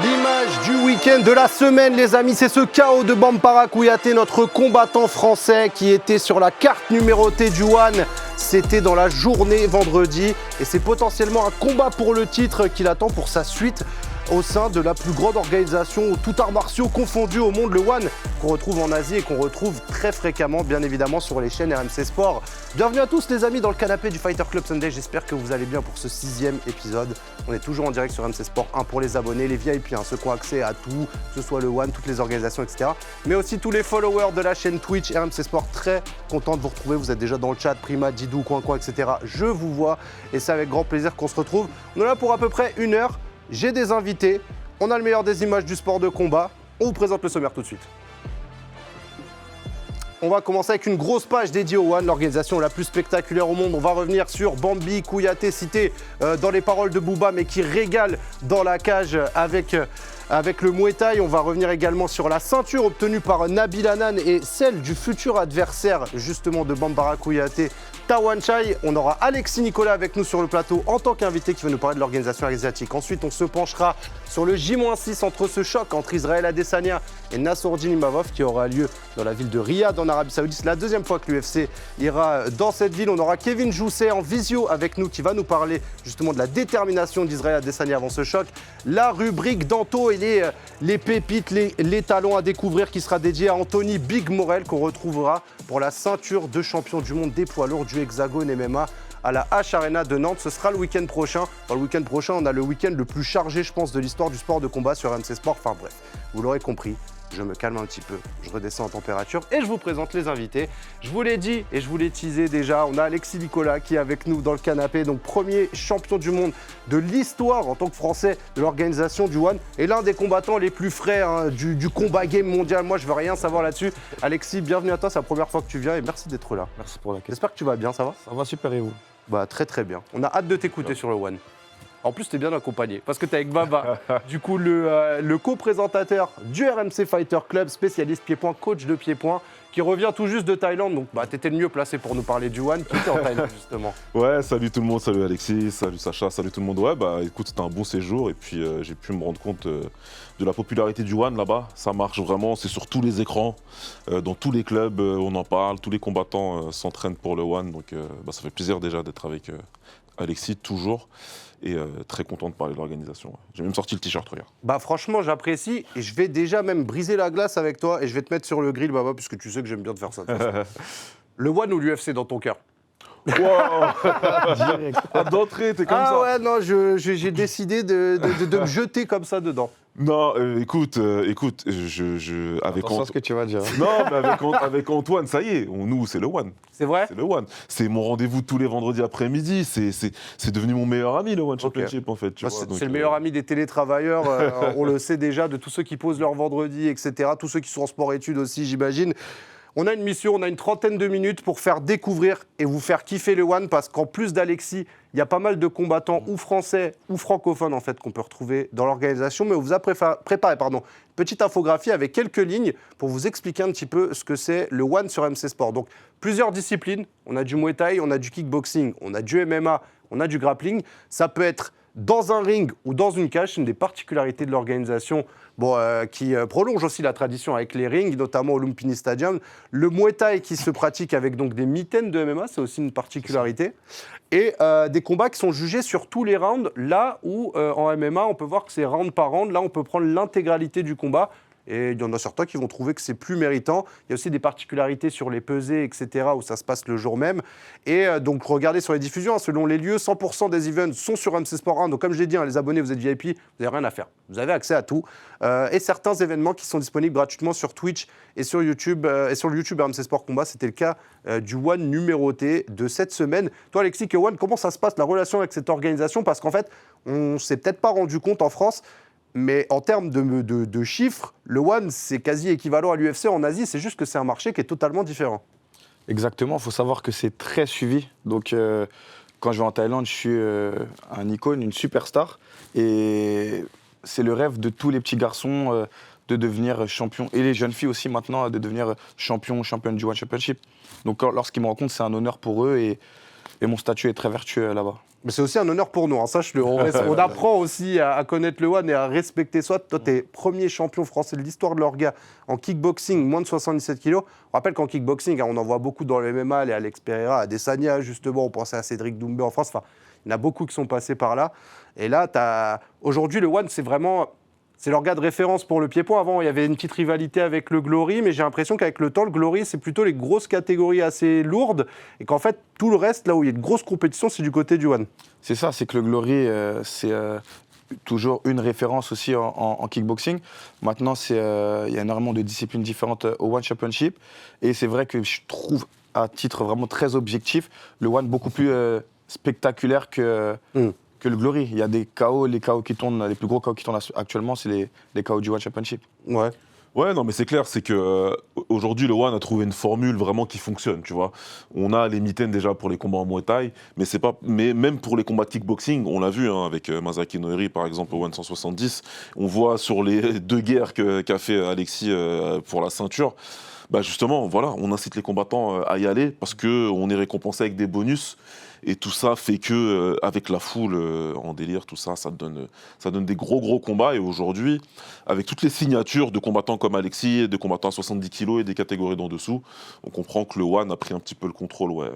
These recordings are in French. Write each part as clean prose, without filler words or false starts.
L'image du week-end de la semaine, les amis, c'est ce KO de Bambara Kouyaté, notre combattant français qui était sur la carte numérotée du One. C'était dans la journée vendredi et c'est potentiellement un combat pour le titre qu'il attend pour sa suite au sein de la plus grande organisation, tout arts martiaux confondus au monde, le One, qu'on retrouve en Asie et qu'on retrouve très fréquemment, bien évidemment, sur les chaînes RMC Sport. Bienvenue à tous les amis dans le canapé du Fighter Club Sunday, j'espère que vous allez bien pour ce 6e épisode. On est toujours en direct sur RMC Sport 1 pour les abonnés, les VIP, ceux qui ont accès à tout, que ce soit le One, toutes les organisations, etc. Mais aussi tous les followers de la chaîne Twitch RMC Sport, très content de vous retrouver, vous êtes déjà dans le chat, Prima, Didou, Coin, etc. Je vous vois et c'est avec grand plaisir qu'on se retrouve. On est là pour à peu près 1 heure. J'ai des invités, on a le meilleur des images du sport de combat. On vous présente le sommaire tout de suite. On va commencer avec une grosse page dédiée au One, l'organisation la plus spectaculaire au monde. On va revenir sur Bambi Kouyaté, cité dans les paroles de Booba, mais qui régale dans la cage avec le Muay Thai. On va revenir également sur la ceinture obtenue par Nabil Hanan et celle du futur adversaire justement de Bambara Kouyaté, Tawanchai. On aura Alexis Nicolas avec nous sur le plateau en tant qu'invité qui va nous parler de l'organisation asiatique. Ensuite, on se penchera sur le J-6 entre ce choc entre Israël Adesanya et Nassourdine Imavov qui aura lieu dans la ville de Riyad en Arabie Saoudite. C'est la deuxième fois que l'UFC ira dans cette ville. On aura Kevin Jousset en visio avec nous qui va nous parler justement de la détermination d'Israël Adesanya avant ce choc. La rubrique d'Anto et les pépites, les talents à découvrir qui sera dédiée à Anthony Big Morel qu'on retrouvera pour la ceinture de champion du monde des poids lourds du Hexagone MMA à la H Arena de Nantes. Ce sera le week-end prochain. Dans le week-end prochain, on a le week-end le plus chargé, je pense, de l'histoire du sport de combat sur RMC Sport. Enfin bref, vous l'aurez compris. Je me calme un petit peu, je redescends en température et je vous présente les invités. Je vous l'ai dit et je vous l'ai teasé déjà, on a Alexis Nicolas qui est avec nous dans le canapé, donc premier champion du monde de l'histoire en tant que Français de l'organisation du One et l'un des combattants les plus frais du combat game mondial. Moi, je veux rien savoir là-dessus. Alexis, bienvenue à toi, c'est la première fois que tu viens et merci d'être là. Merci pour la question. J'espère que tu vas bien, ça va ? Ça va super et vous ? Bah très très bien. On a hâte de t'écouter sur le One. En plus, t'es bien accompagné parce que t'es avec Baba, du coup le co-présentateur du RMC Fighter Club, spécialiste pied-point, coach de pied-point, qui revient tout juste de Thaïlande. Donc, t'étais le mieux placé pour nous parler du One, qui était en Thaïlande justement. Ouais, salut tout le monde, salut Alexis, salut Sacha, salut tout le monde. Ouais, écoute, c'était un bon séjour et puis j'ai pu me rendre compte de la popularité du One là-bas. Ça marche vraiment, c'est sur tous les écrans, dans tous les clubs, on en parle, tous les combattants s'entraînent pour le One. Donc, ça fait plaisir déjà d'être avec Alexis toujours. Et très content de parler de l'organisation. J'ai même sorti le t-shirt, regarde. Franchement, j'apprécie et je vais déjà même briser la glace avec toi et je vais te mettre sur le grill, Baba, puisque tu sais que j'aime bien te faire ça. Le One ou l'UFC dans ton cœur ? Wow. Direct. D'entrée, t'es comme ça. Ah ouais, non, j'ai décidé de me jeter comme ça dedans. Non, écoute, avec Attention à ce que tu vas dire. Non, mais avec Antoine, ça y est, nous, c'est le One. C'est vrai ? C'est le One. C'est mon rendez-vous tous les vendredis après-midi. C'est devenu mon meilleur ami, le One Championship, en fait. C'est le meilleur ami des télétravailleurs, on le sait déjà, de tous ceux qui posent leur vendredi, etc. Tous ceux qui sont en sport-études aussi, j'imagine. On a une mission, on a une trentaine de minutes pour faire découvrir et vous faire kiffer le One parce qu'en plus d'Alexis, il y a pas mal de combattants ou français ou francophones en fait qu'on peut retrouver dans l'organisation. Mais on vous a préparé une petite infographie avec quelques lignes pour vous expliquer un petit peu ce que c'est le One sur MC Sport. Donc plusieurs disciplines, on a du Muay Thai, on a du kickboxing, on a du MMA, on a du grappling. Ça peut être dans un ring ou dans une cage, c'est une des particularités de l'organisation qui prolonge aussi la tradition avec les rings, notamment au Lumpini Stadium. Le Muay Thai qui se pratique avec donc des mitaines de MMA, c'est aussi une particularité. Et des combats qui sont jugés sur tous les rounds, là où en MMA, on peut voir que c'est round par round. Là, on peut prendre l'intégralité du combat. Et il y en a certains qui vont trouver que c'est plus méritant. Il y a aussi des particularités sur les pesées, etc., où ça se passe le jour même. Et donc, regardez sur les diffusions, selon les lieux, 100% des events sont sur MC Sport 1. Donc, comme je l'ai dit, les abonnés, vous êtes VIP, vous n'avez rien à faire. Vous avez accès à tout. Et certains événements qui sont disponibles gratuitement sur Twitch et sur YouTube, et sur le YouTube RMC Sport Combat. C'était le cas du One numéroté de cette semaine. Toi, Alexis, One, comment ça se passe, la relation avec cette organisation ? Parce qu'en fait, On ne s'est peut-être pas rendu compte en France, mais en termes de chiffres, le One, c'est quasi équivalent à l'UFC en Asie, c'est juste que c'est un marché qui est totalement différent. Exactement, il faut savoir que c'est très suivi. Donc, quand je vais en Thaïlande, je suis un icône, une superstar. Et c'est le rêve de tous les petits garçons de devenir champion. Et les jeunes filles aussi maintenant, de devenir championne du One Championship. Donc, lorsqu'ils me rencontrent, c'est un honneur pour eux. Et mon statut est très vertueux là-bas. Mais c'est aussi un honneur pour nous, hein. Sache-le. On apprend aussi à connaître le One et à respecter soi. Toi, tu es premier champion français de l'histoire de l'orga en kickboxing, moins de 77 kilos. On rappelle qu'en kickboxing, on en voit beaucoup dans le MMA, les Alex Pereira, Adesanya, justement, on pensait à Cédric Doumbé en France. Enfin, il y en a beaucoup qui sont passés par là. Et là, aujourd'hui, le One, c'est l'orga de référence pour le pied-point. Avant, il y avait une petite rivalité avec le Glory, mais j'ai l'impression qu'avec le temps, le Glory, c'est plutôt les grosses catégories assez lourdes, et qu'en fait, tout le reste, là où il y a de grosses compétitions, c'est du côté du One. C'est ça, c'est que le Glory, c'est toujours une référence aussi en kickboxing. Maintenant, il y a énormément de disciplines différentes au One Championship, et c'est vrai que je trouve, à titre vraiment très objectif, le One beaucoup plus spectaculaire que le Glory. Il y a des KO, les KO qui tournent, les plus gros KO qui tournent actuellement, c'est les KO du One Championship. Ouais. Ouais, non, mais c'est clair, c'est que aujourd'hui le One a trouvé une formule vraiment qui fonctionne, tu vois. On a les mitaines déjà pour les combats en Muay Thai, mais même pour les combats de kickboxing, on l'a vu avec Masaki Noiri par exemple au One 170, on voit sur les 2 guerres qu'a fait Alexis pour la ceinture. Bah justement, voilà, on incite les combattants à y aller parce qu'on est récompensé avec des bonus. Et tout ça fait que, avec la foule en délire, tout ça, ça donne des gros combats. Et aujourd'hui, avec toutes les signatures de combattants comme Alexis, de combattants à 70 kilos et des catégories d'en dessous, on comprend que le One a pris un petit peu le contrôle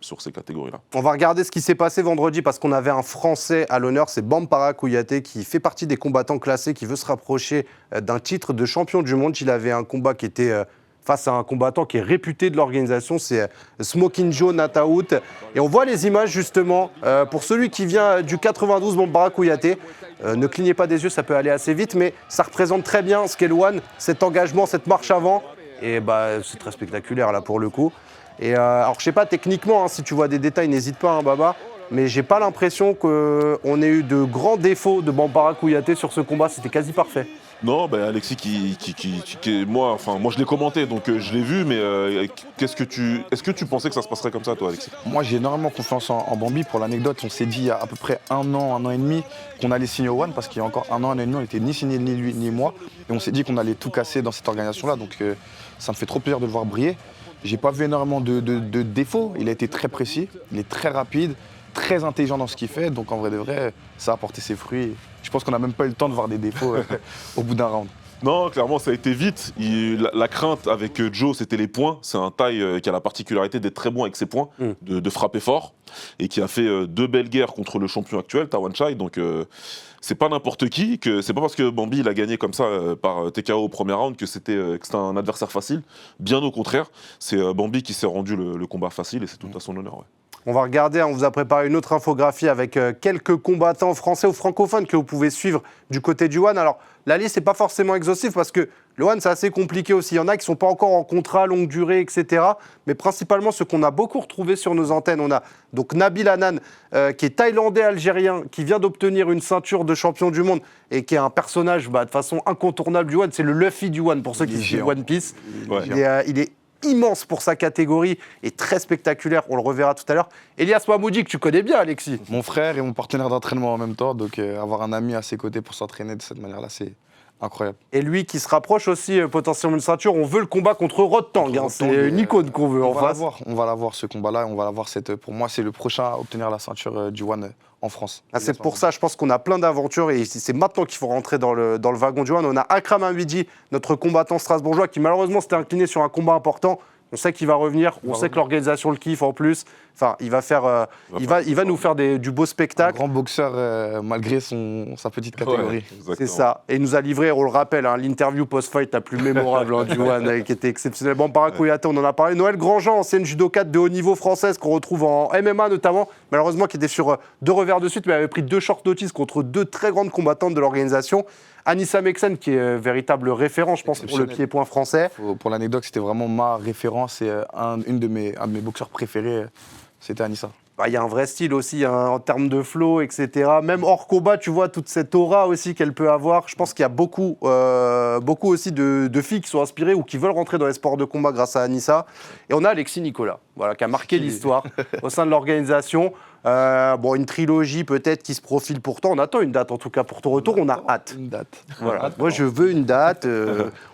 sur ces catégories-là. On va regarder ce qui s'est passé vendredi parce qu'on avait un Français à l'honneur, c'est Bambara Kouyaté qui fait partie des combattants classés, qui veut se rapprocher d'un titre de champion du monde. Il avait un combat qui était face à un combattant qui est réputé de l'organisation, c'est Smoking Joe Nataout. Et on voit les images justement, pour celui qui vient du 92, Bambara Kouyaté, ne clignez pas des yeux, ça peut aller assez vite, mais ça représente très bien ce qu'est le One, cet engagement, cette marche avant, et c'est très spectaculaire là pour le coup. Et alors je sais pas techniquement, hein, si tu vois des détails, n'hésite pas, hein, Baba, mais j'ai pas l'impression qu'on ait eu de grands défauts de Bambara Kouyaté sur ce combat, c'était quasi parfait. Non, Alexis, moi je l'ai commenté, donc je l'ai vu, mais est-ce que tu pensais que ça se passerait comme ça, toi, Alexis? Moi, j'ai énormément confiance en Bambi. Pour l'anecdote, on s'est dit il y a à peu près un an et demi qu'on allait signer au One, parce qu'il y a encore un an et demi, on n'était ni signé ni lui ni moi, et on s'est dit qu'on allait tout casser dans cette organisation-là, donc ça me fait trop plaisir de le voir briller. J'ai pas vu énormément de défauts, il a été très précis, il est très rapide, très intelligent dans ce qu'il fait, donc en vrai de vrai, ça a porté ses fruits. Je pense qu'on n'a même pas eu le temps de voir des défauts au bout d'un round. Non, clairement, ça a été vite. La crainte avec Joe, c'était les points. C'est un Thaï qui a la particularité d'être très bon avec ses points, de frapper fort, et qui a fait 2 belles guerres contre le champion actuel, Tawanchai. Donc, c'est pas n'importe qui. C'est pas parce que Bambi il a gagné comme ça par TKO au premier round que c'était un adversaire facile. Bien au contraire, c'est Bambi qui s'est rendu le combat facile, et c'est tout à son honneur. Ouais. On va regarder, on vous a préparé une autre infographie avec quelques combattants français ou francophones que vous pouvez suivre du côté du One. Alors, la liste n'est pas forcément exhaustive parce que le One, c'est assez compliqué aussi. Il y en a qui ne sont pas encore en contrat, longue durée, etc. Mais principalement, ceux qu'on a beaucoup retrouvés sur nos antennes. On a donc Nabil Hanan, qui est thaïlandais-algérien, qui vient d'obtenir une ceinture de champion du monde et qui est un personnage de façon incontournable du One. C'est le Luffy du One, pour ceux qui suivent One Piece. Ouais. Il est immense pour sa catégorie et très spectaculaire, on le reverra tout à l'heure. Elias Mahmoudi, que tu connais bien, Alexis. Mon frère et mon partenaire d'entraînement en même temps, donc avoir un ami à ses côtés pour s'entraîner de cette manière-là, c'est incroyable. Et lui qui se rapproche aussi potentiellement d'une ceinture, on veut le combat contre Rod Tang, hein, c'est une icône qu'on veut en face. On va l'avoir ce combat-là, on va l'avoir pour moi c'est le prochain à obtenir la ceinture du One en France. C'est pour ça, je pense qu'on a plein d'aventures et c'est maintenant qu'il faut rentrer dans le wagon du One. On a Akram Hamidi, notre combattant strasbourgeois, qui malheureusement s'était incliné sur un combat important. On sait qu'il va revenir, on sait que l'organisation le kiffe en plus. Enfin, il va nous faire du beau spectacle. Un grand boxeur malgré sa petite catégorie. Ouais, c'est ça. Et il nous a livré, on le rappelle, l'interview post-fight la plus mémorable du One, qui était exceptionnellement Kouyaté, on en a parlé. Noël Grandjean, ancienne judokate de haut niveau française qu'on retrouve en MMA notamment, malheureusement qui était sur 2 revers de suite, mais avait pris 2 short notice contre 2 très grandes combattantes de l'organisation. Anissa Meksen, qui est véritable référent, je pense, pour le pied-point français. Pour l'anecdote, c'était vraiment ma référence et un de mes boxeurs préférés, c'était Anissa. il y a un vrai style aussi en termes de flow, etc. Même hors combat, tu vois, toute cette aura aussi qu'elle peut avoir. Je pense qu'il y a beaucoup aussi de filles qui sont inspirées ou qui veulent rentrer dans les sports de combat grâce à Anissa. Et on a Alexis Nicolas, voilà, qui a marqué l'histoire au sein de l'organisation. Une trilogie peut-être qui se profile pourtant. On attend une date en tout cas pour ton retour. On a hâte. Une date. Voilà. Moi, je veux une date.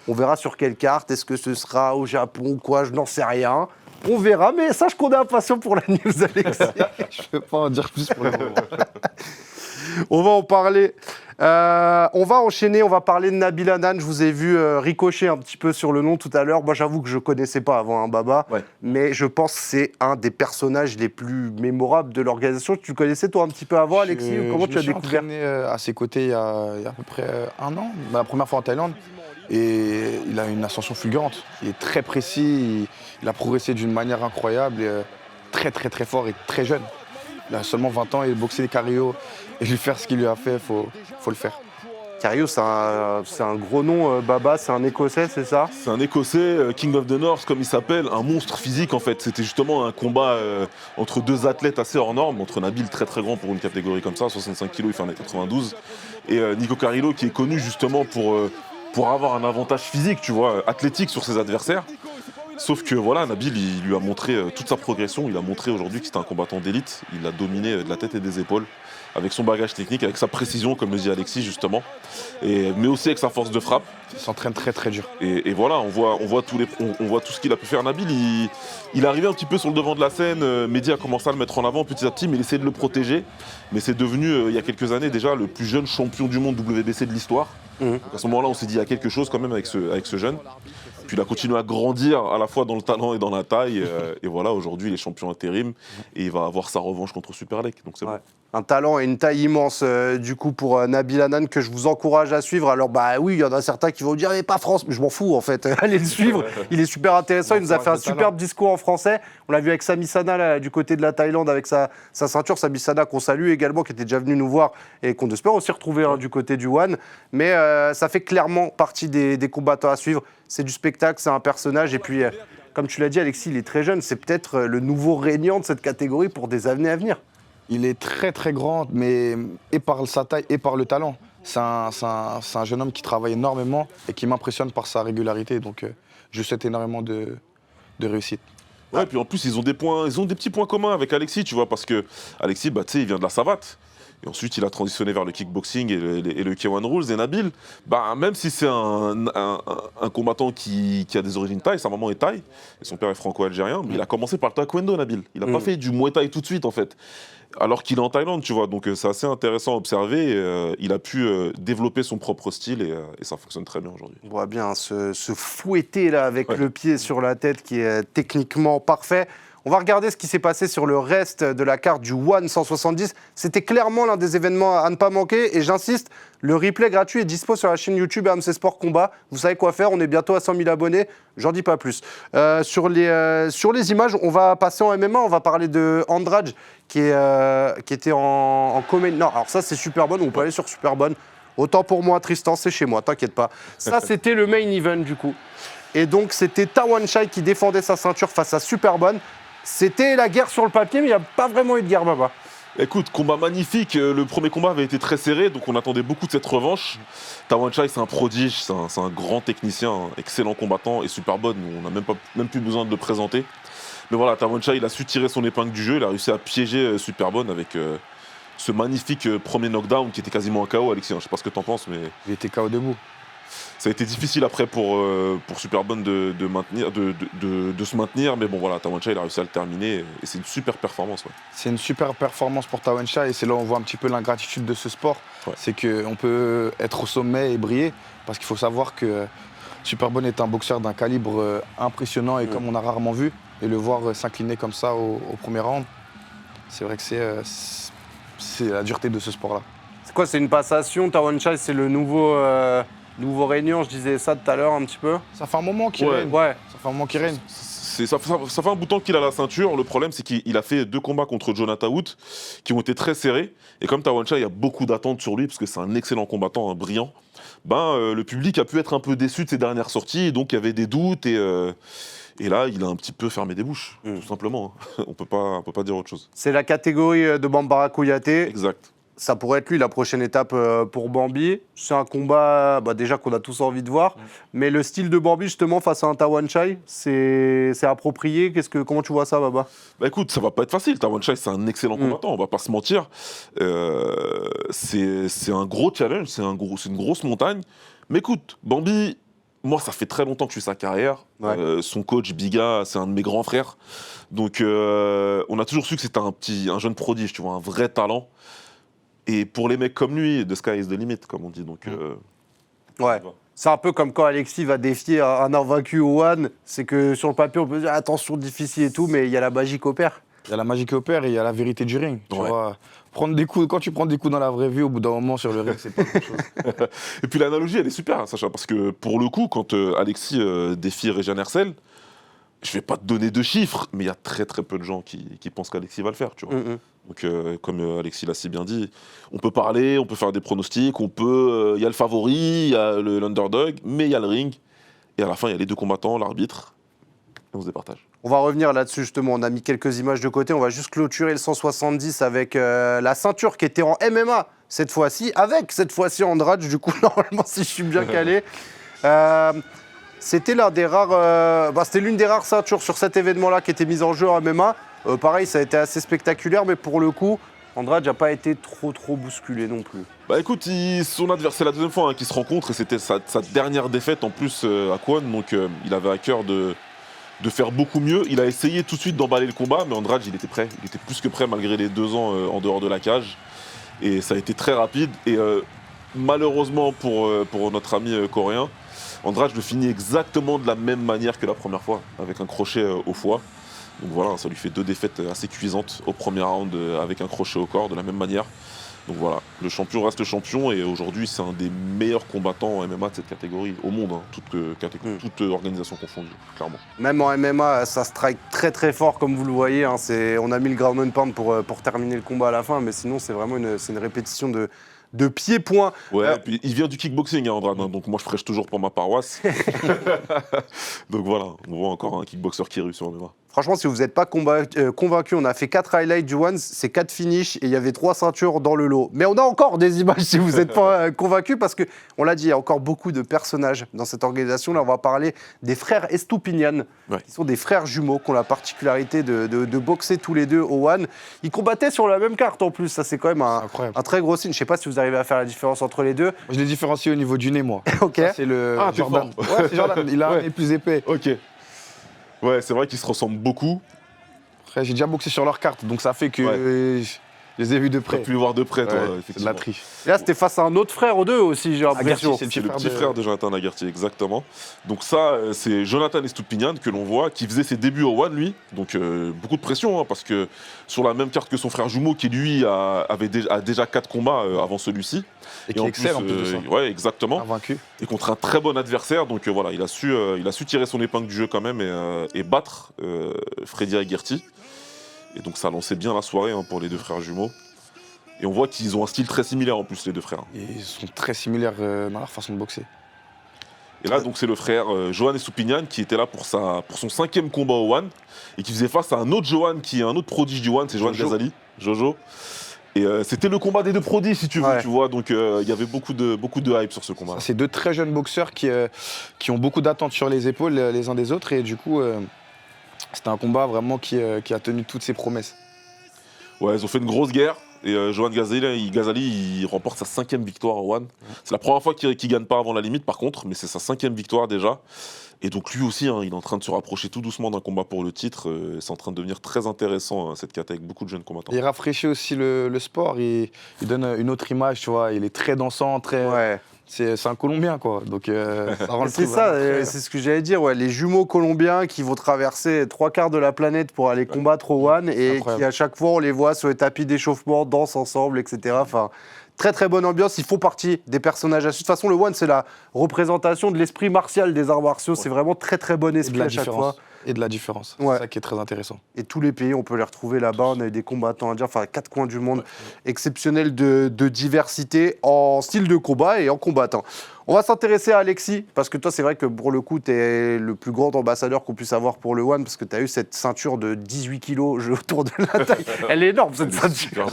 On verra sur quelle carte. Est-ce que ce sera au Japon ou quoi? Je n'en sais rien. On verra, mais sache qu'on est impatient pour la news, Alexis. Je ne peux pas en dire plus pour le moment. On va en parler. On va enchaîner, on va parler de Nabil Hanan. Je vous ai vu ricocher un petit peu sur le nom tout à l'heure. Moi, j'avoue que je ne connaissais pas avant Baba, mais je pense que c'est un des personnages les plus mémorables de l'organisation. Tu connaissais toi un petit peu avant, Alexis? Comment tu as découvert? Je me suis entraîné à ses côtés il y a à peu près un an, la première fois en Thaïlande. Et il a une ascension fulgurante. Il est très précis, il a progressé d'une manière incroyable, très très très fort et très jeune. Il a seulement 20 ans et boxer Carrillo et lui faire ce qu'il lui a fait, faut le faire. Carrillo, c'est un gros nom, Baba, c'est un Écossais, c'est ça? C'est un Écossais, King of the North, comme il s'appelle, un monstre physique en fait. C'était justement un combat entre deux athlètes assez hors normes, entre Nabil, très très grand pour une catégorie comme ça, 65 kg, il fait 1m92, et Nico Carrillo qui est connu justement pour avoir un avantage physique, tu vois, athlétique sur ses adversaires. Sauf que voilà, Nabil, il lui a montré toute sa progression. Il a montré aujourd'hui que c'était un combattant d'élite. Il l'a dominé de la tête et des épaules, avec son bagage technique, avec sa précision, comme le dit Alexis justement, mais aussi avec sa force de frappe. Il s'entraîne très très dur. Et voilà, on voit tout ce qu'il a pu faire. Nabil, il est arrivé un petit peu sur le devant de la scène. Mehdi a commencé à le mettre en avant petit à petit, mais il essayait de le protéger. Mais c'est devenu, il y a quelques années déjà, le plus jeune champion du monde WBC de l'histoire. Donc à ce moment-là, on s'est dit, il y a quelque chose quand même avec ce jeune. Puis il a continué à grandir à la fois dans le talent et dans la taille. Et voilà, aujourd'hui, il est champion intérim et il va avoir sa revanche contre Superlek. Donc c'est bon. Un talent et une taille immense du coup pour Nabil Hanan que je vous encourage à suivre. Alors oui, il y en a certains qui vont dire mais pas France, mais je m'en fous en fait. Allez le suivre, il est super intéressant, il nous a fait un superbe discours en français. On l'a vu avec Sami Sana là, du côté de la Thaïlande avec sa ceinture. Sami Sana qu'on salue également, qui était déjà venu nous voir et qu'on espère aussi retrouver du côté du One. Mais ça fait clairement partie des combattants à suivre. C'est du spectacle, c'est un personnage et puis comme tu l'as dit Alexis, il est très jeune. C'est peut-être le nouveau régnant de cette catégorie pour des années à venir. Il est très très grand, mais et par sa taille et par le talent. C'est un jeune homme qui travaille énormément et qui m'impressionne par sa régularité. Donc je souhaite énormément de réussite. Ouais, puis en plus ils ont des petits points communs avec Alexis, tu vois, parce que Alexis, tu sais, il vient de la savate. Et ensuite, il a transitionné vers le kickboxing et le K1 Rules. Et Nabil, même si c'est un combattant qui a des origines thaï, sa maman est thaï, et son père est franco-algérien, mais il a commencé par le taekwondo, Nabil. Il n'a pas fait du muay thai tout de suite, en fait. Alors qu'il est en Thaïlande, tu vois. Donc c'est assez intéressant à observer. Il a pu développer son propre style et ça fonctionne très bien aujourd'hui. On voit bien ce fouetté là avec le pied sur la tête qui est techniquement parfait. On va regarder ce qui s'est passé sur le reste de la carte du One 170. C'était clairement l'un des événements à ne pas manquer. Et j'insiste, le replay gratuit est dispo sur la chaîne YouTube RMC Sport Combat. Vous savez quoi faire, on est bientôt à 100 000 abonnés. J'en dis pas plus. Sur les images, on va passer en MMA. On va parler de Andrade qui était en comédie. Non, alors ça c'est Superbonne. On peut aller sur Superbonne. Autant pour moi, Tristan, c'est chez moi, t'inquiète pas. Ça, c'était le main event du coup. Et donc, c'était Tawanchai qui défendait sa ceinture face à Superbonne. C'était la guerre sur le papier, mais il n'y a pas vraiment eu de guerre, Baba. Écoute, combat magnifique. Le premier combat avait été très serré, donc on attendait beaucoup de cette revanche. Tawanchai, c'est un prodige, c'est un grand technicien, un excellent combattant et Superbonne, on n'a même plus besoin de le présenter. Mais voilà, Tawanchai, il a su tirer son épingle du jeu, il a réussi à piéger Superbonne avec ce magnifique premier knockdown qui était quasiment un KO, Alexis. Je ne sais pas ce que tu en penses, mais... Il était KO debout. Ça a été difficile après pour Superbonne de se maintenir, mais bon voilà, Tawanchai il a réussi à le terminer et c'est une super performance. Ouais. C'est une super performance pour Tawanchai et c'est là où on voit un petit peu l'ingratitude de ce sport. Ouais. C'est qu'on peut être au sommet et briller parce qu'il faut savoir que Superbonne est un boxeur d'un calibre impressionnant et comme on a rarement vu, et le voir s'incliner comme ça au premier round, c'est vrai que c'est la dureté de ce sport-là. C'est quoi, c'est une passation? Tawanchai, c'est le nouveau régnant, je disais ça tout à l'heure un petit peu. Ça fait un moment qu'il règne. Ouais. Ça fait un moment qu'il règne. ça fait un bout de temps qu'il a la ceinture. Le problème, c'est qu'il a fait 2 combats contre Jonathan Wood qui ont été très serrés. Et comme Tawanchai, il y a beaucoup d'attentes sur lui parce que c'est un excellent combattant, un brillant. Le public a pu être un peu déçu de ses dernières sorties. Et donc, il y avait des doutes. Et là, il a un petit peu fermé des bouches, tout simplement. On peut pas dire autre chose. C'est la catégorie de Bambara Kouyaté. Exact. Ça pourrait être lui la prochaine étape pour Bambi. C'est un combat déjà qu'on a tous envie de voir. Mais le style de Bambi, justement, face à un Tawanchai, c'est approprié. Comment tu vois ça, Baba ? Écoute, ça va pas être facile. Tawanchai, c'est un excellent combattant, on va pas se mentir. C'est un gros challenge, c'est une grosse montagne. Mais écoute, Bambi, moi, ça fait très longtemps que je suis sa carrière. Ouais. Son coach, Biga, c'est un de mes grands frères. Donc, on a toujours su que c'était un jeune prodige, tu vois, un vrai talent. Et pour les mecs comme lui, the sky is the limit, comme on dit. Donc, ouais. C'est un peu comme quand Alexis va défier un invaincu au One. C'est que sur le papier, on peut dire attention, difficile et tout, mais il y a la magie qui opère. Il y a la magie qui opère et il y a la vérité du ring. Tu vois, prendre des coups, quand tu prends des coups dans la vraie vie, au bout d'un moment, sur le ring, c'est pas quelque chose. Et puis l'analogie, elle est super, hein, Sacha, parce que pour le coup, quand Alexis défie Régine Hercel, je vais pas te donner de chiffres, mais il y a très très peu de gens qui pensent qu'Alexis va le faire, tu vois. Donc, comme Alexis l'a si bien dit, on peut parler, on peut faire des pronostics, il y a le favori, il y a l'underdog, mais il y a le ring. Et à la fin, il y a les 2 combattants, l'arbitre, et on se départage. On va revenir là-dessus, justement. On a mis quelques images de côté. On va juste clôturer le 170 avec la ceinture qui était en MMA cette fois-ci, avec cette fois-ci Andrade, du coup, normalement, si je suis bien calé. C'était c'était l'une des rares ceintures sur cet événement-là qui était mise en jeu en MMA. Pareil, ça a été assez spectaculaire, mais pour le coup, Andrade n'a pas été trop bousculé non plus. Écoute, son adversaire, c'est la deuxième fois qu'ils se rencontrent et c'était sa dernière défaite en plus à Kwon, donc il avait à cœur de faire beaucoup mieux. Il a essayé tout de suite d'emballer le combat, mais Andrade, il était prêt. Il était plus que prêt malgré les 2 ans en dehors de la cage. Et ça a été très rapide. Et malheureusement pour notre ami coréen, Andrade le finit exactement de la même manière que la première fois, avec un crochet au foie. Donc voilà, ça lui fait 2 défaites assez cuisantes au premier round avec un crochet au corps, de la même manière. Donc voilà, le champion reste champion et aujourd'hui c'est un des meilleurs combattants en MMA de cette catégorie au monde, hein, toute organisation confondue, clairement. Même en MMA, ça strike très très fort comme vous le voyez. Hein, on a mis le ground and pound pour terminer le combat à la fin, mais sinon c'est vraiment une répétition de pieds-points. Ouais, et puis il vient du kickboxing, hein, Andrade, hein, donc moi je prêche toujours pour ma paroisse. Donc voilà, on voit encore un kickboxer qui réussit en MMA. Franchement, si vous n'êtes pas convaincu, on a fait 4 highlights du One, c'est 4 finishes et il y avait 3 ceintures dans le lot. Mais on a encore des images si vous n'êtes pas convaincu parce qu'on l'a dit, il y a encore beaucoup de personnages dans cette organisation. Là, on va parler des frères Estupiñán, qui sont des frères jumeaux qui ont la particularité de boxer tous les deux au One. Ils combattaient sur la même carte en plus, ça c'est quand même un très gros signe. Je ne sais pas si vous arrivez à faire la différence entre les deux. Je les différencie au niveau du nez, moi. Ok. Ça, c'est le Jordan. Ouais, c'est Jordan, il a un nez plus épais. Ok. Ouais, c'est vrai qu'ils se ressemblent beaucoup. Après, j'ai déjà boxé sur leur carte, donc ça fait que je les ai vus de près. Tu as pu les voir de près, toi, effectivement. C'est de la triche. Et là, c'était face à un autre frère aux deux aussi, j'ai l'impression. C'est le petit frère de Jonathan Lagarty, exactement. Donc ça, c'est Jonathan Estupiñán que l'on voit, qui faisait ses débuts au One, lui. Donc beaucoup de pression, hein, parce que sur la même carte que son frère jumeau, qui lui a déjà 4 combats avant celui-ci. Et qui excelle en plus de ça. Ouais, exactement. Invaincu. Et contre un très bon adversaire, donc voilà, il a su tirer son épingle du jeu quand même et battre Freddy Aguirre. Et donc ça lançait bien la soirée, hein, pour les 2 frères jumeaux. Et on voit qu'ils ont un style très similaire en plus, les 2 frères. Et ils sont très similaires dans leur façon de boxer. Et là, donc, c'est le frère Johan Estupiñán qui était là pour son 5e combat au One et qui faisait face à un autre Johan qui est un autre prodige du One, c'est Johan Ghazali, Jojo. Et c'était le combat des 2 prodiges, si tu veux, tu vois. Donc il y avait beaucoup de hype sur ce combat. C'est 2 très jeunes boxeurs qui ont beaucoup d'attentes sur les épaules les uns des autres. Et du coup, c'était un combat vraiment qui a tenu toutes ses promesses. Ouais, ils ont fait une grosse guerre. Et Johan Ghazali, il remporte sa 5e victoire au One. C'est la première fois qu'il ne gagne pas avant la limite, par contre, mais c'est sa 5e victoire déjà. Et donc lui aussi, hein, il est en train de se rapprocher tout doucement d'un combat pour le titre. C'est en train de devenir très intéressant, hein, cette carte avec beaucoup de jeunes combattants. Il rafraîchit aussi le sport. Il donne une autre image, tu vois. Il est très dansant, très... Ouais. C'est un Colombien, quoi. Donc, ça rend le c'est ça, c'est ce que j'allais dire. Ouais. Les jumeaux colombiens qui vont traverser 3/4 de la planète pour aller combattre au One et qui, à chaque fois, on les voit sur les tapis d'échauffement, dansent ensemble, etc. Enfin, très, très bonne ambiance. Ils font partie des personnages. De toute façon, le One, c'est la représentation de l'esprit martial des arts martiaux. Ouais. C'est vraiment très, très bon esprit à chaque fois. Et de la différence. Ouais. C'est ça qui est très intéressant. Et tous les pays, on peut les retrouver là-bas. On a eu des combattants indiens, enfin 4 coins du monde, exceptionnels de diversité en style de combat et en combattant. On va s'intéresser à Alexis, parce que toi, c'est vrai que pour le coup, tu es le plus grand ambassadeur qu'on puisse avoir pour le One, parce que tu as eu cette ceinture de 18 kilos autour de la taille. Elle est énorme, cette ceinture.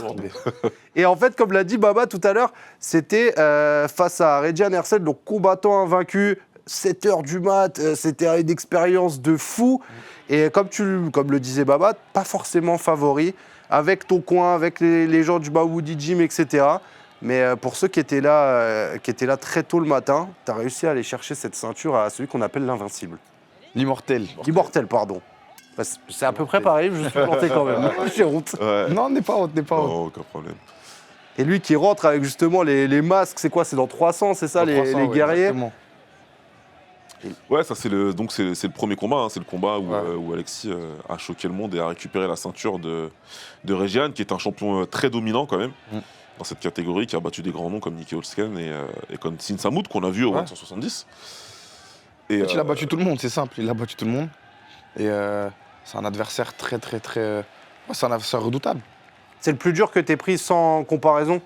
Et en fait, comme l'a dit Baba tout à l'heure, c'était face à Redjan Ersel, donc combattant invaincu, 7 heures du mat, c'était une expérience de fou. Et comme le disait Baba, pas forcément favori, avec ton coin, avec les gens du Bawoudi Gym, etc. Mais pour ceux qui étaient là très tôt le matin, tu as réussi à aller chercher cette ceinture à celui qu'on appelle l'invincible. L'immortel. L'immortel, pardon. C'est à peu près pareil, je suis planté quand même. J'ai honte. Ouais. Non, n'est pas honte, n'est pas honte. Oh, aucun problème. Et lui qui rentre avec justement les masques, c'est quoi? C'est dans 300, c'est ça, Dans les 300, ouais, guerriers? exactement. Ouais, ça c'est le premier combat, hein. C'est le combat où Alexis a choqué le monde et a récupéré la ceinture de Redjan, qui est un champion très dominant quand même. Dans cette catégorie, qui a battu des grands noms comme Nicky Holzken et comme Sin Samoud, qu'on a vu au 170. Et Il a battu tout le monde, c'est simple, il a battu tout le monde. Et c'est un adversaire c'est un adversaire redoutable. C'est le plus dur que tu aies pris sans comparaison?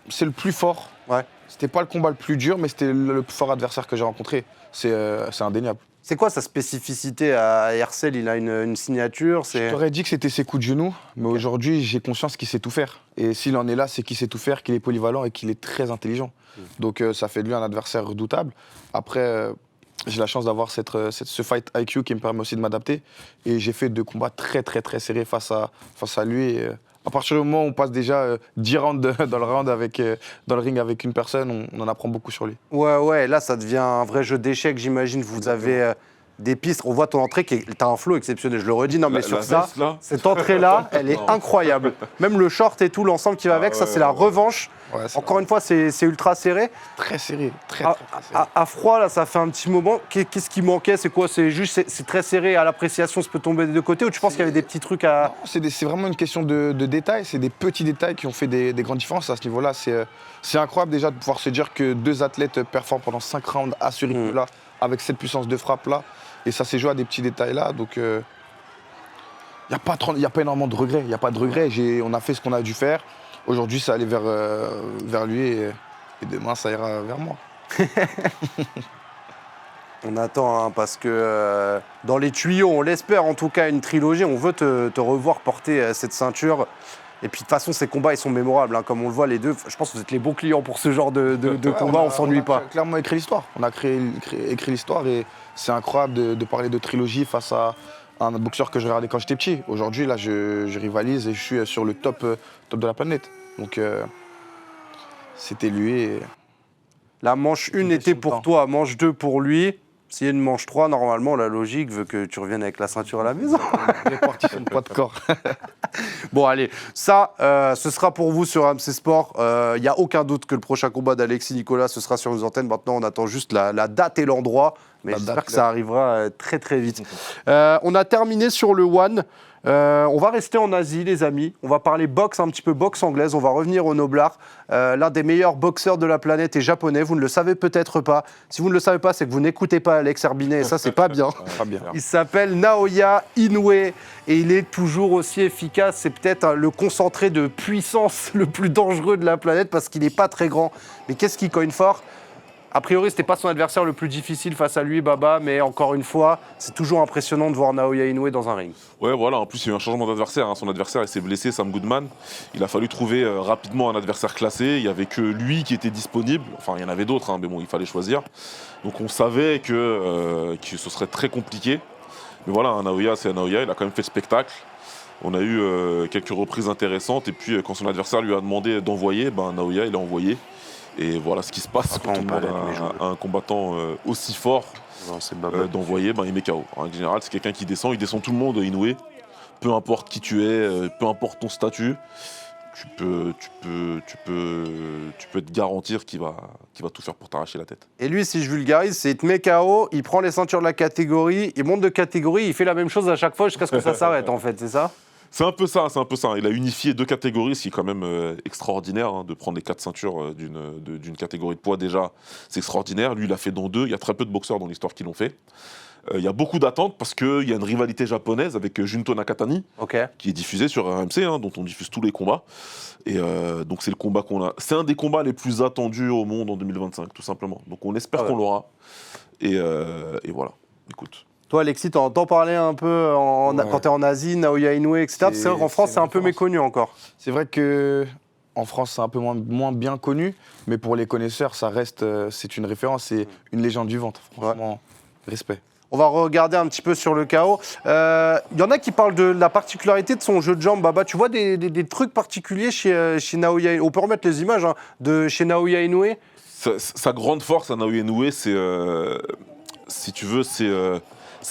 C'est le plus fort. Ouais. C'était pas le combat le plus dur, mais c'était le plus fort adversaire que j'ai rencontré. C'est indéniable. C'est quoi sa spécificité à Hersel? Il a une signature, Je t'aurais dit que c'était ses coups de genoux, mais aujourd'hui, j'ai conscience qu'il sait tout faire. Et s'il en est là, c'est qu'il sait tout faire, qu'il est polyvalent et qu'il est très intelligent. Donc ça fait de lui un adversaire redoutable. Après, j'ai la chance d'avoir ce fight IQ qui me permet aussi de m'adapter. Et j'ai fait 2 combats très serrés face à lui. Et, à partir du moment où on passe déjà 10 rounds dans le ring avec une personne, on en apprend beaucoup sur lui. Ouais, là ça devient un vrai jeu d'échecs, j'imagine. Vous avez des pistes. On voit ton entrée, t'as un flow exceptionnel, je le redis. Non, mais sur ça, cette entrée-là, elle est incroyable. Même le short et tout, l'ensemble qui va avec, ça c'est la revanche. Ouais, Encore une fois, c'est ultra serré. Très serré, très serré. À froid, là, ça fait un petit moment. Qu'est-ce qui manquait? C'est quoi? C'est juste, c'est très serré à l'appréciation, ça peut tomber des deux côtés, ou tu penses qu'il y avait des petits trucs à... Non, c'est vraiment une question de détails, c'est des petits détails qui ont fait des grandes différences à ce niveau-là. C'est incroyable déjà de pouvoir se dire que 2 athlètes performent pendant 5 rounds à ce rythme-là, avec cette puissance de frappe-là, et ça s'est joué à des petits détails-là, donc il n'y a pas énormément de regrets, il n'y a pas de regrets, on a fait ce qu'on a dû faire. Aujourd'hui, ça allait vers lui et demain, ça ira vers moi. On attend, hein, parce que dans les tuyaux, on l'espère en tout cas, une trilogie. On veut te revoir porter cette ceinture. Et puis de toute façon, ces combats, ils sont mémorables, hein, comme on le voit les deux. Je pense que vous êtes les bons clients pour ce genre de combat, on ne s'ennuie pas. On a clairement écrit l'histoire. On a écrit l'histoire et c'est incroyable de parler de trilogie face à un boxeur que je regardais quand j'étais petit. Aujourd'hui, là, je rivalise et je suis sur le top de la planète. Donc, c'était lui. Et... La manche 1 était pour toi, manche 2 pour lui. S'il y a une manche 3, normalement, la logique veut que tu reviennes avec la ceinture à la maison. Répartition de poids de corps. Bon, allez, ça, ce sera pour vous sur RMC Sport. Il n'y a aucun doute que le prochain combat d'Alexis Nicolas, ce sera sur nos antennes. Maintenant, on attend juste la date et l'endroit. Mais j'espère que ça arrivera très vite. On a terminé sur le One. On va rester en Asie, les amis. On va parler boxe, un petit peu boxe anglaise. On va revenir au Noblar. L'un des meilleurs boxeurs de la planète est japonais. Vous ne le savez peut-être pas. Si vous ne le savez pas, c'est que vous n'écoutez pas Alex Herbinet. Et ça, c'est pas bien. Pas bien. Il s'appelle Naoya Inoue. Et il est toujours aussi efficace. C'est peut-être le concentré de puissance le plus dangereux de la planète parce qu'il n'est pas très grand. Mais qu'est-ce qu'il cogne fort ? A priori, ce n'était pas son adversaire le plus difficile face à lui, Baba, mais encore une fois, c'est toujours impressionnant de voir Naoya Inoue dans un ring. Ouais, voilà, en plus il y a eu un changement d'adversaire, hein. Son adversaire il s'est blessé, Sam Goodman. Il a fallu trouver rapidement un adversaire classé, il n'y avait que lui qui était disponible, enfin il y en avait d'autres, hein, mais bon, il fallait choisir. Donc on savait que ce serait très compliqué. Mais voilà, un Naoya, c'est un Naoya, il a quand même fait le spectacle. On a eu quelques reprises intéressantes, et puis quand son adversaire lui a demandé d'envoyer, Naoya il a envoyé. Et voilà ce qui se passe quand on demande à un combattant aussi fort d'envoyer, il met KO. En général, c'est quelqu'un qui descend, il descend tout le monde, Inoue. Peu importe qui tu es, peu importe ton statut, tu peux te garantir qu'il va tout faire pour t'arracher la tête. Et lui, si je vulgarise, c'est il te met KO, il prend les ceintures de la catégorie, il monte de catégorie, il fait la même chose à chaque fois jusqu'à ce que ça s'arrête, en fait, c'est ça ? C'est un peu ça. Il a unifié 2 catégories, ce qui est quand même extraordinaire, hein, de prendre les 4 ceintures d'une catégorie de poids déjà, c'est extraordinaire. Lui, il l'a fait dans 2. Il y a très peu de boxeurs dans l'histoire qui l'ont fait. Il y a beaucoup d'attentes parce qu'il y a une rivalité japonaise avec Junto Nakatani, qui est diffusée sur RMC, dont on diffuse tous les combats. Et donc c'est le combat qu'on a. C'est un des combats les plus attendus au monde en 2025, tout simplement. Donc on espère qu'on l'aura. Et voilà, écoute. Toi, Alexis, t'en entends parler un peu quand t'es en Asie, Naoya Inoue, etc. C'est vrai qu'en France, c'est un peu méconnu encore. C'est vrai qu'en France, c'est un peu moins bien connu, mais pour les connaisseurs, ça reste, c'est une référence, c'est une légende vivante. Franchement, respect. On va regarder un petit peu sur le KO. Il y en a qui parlent de la particularité de son jeu de jambes. Baba, tu vois des trucs particuliers chez Naoya Inoue. On peut remettre les images de chez Naoya Inoue. Sa grande force à Naoya Inoue, c'est, si tu veux, c'est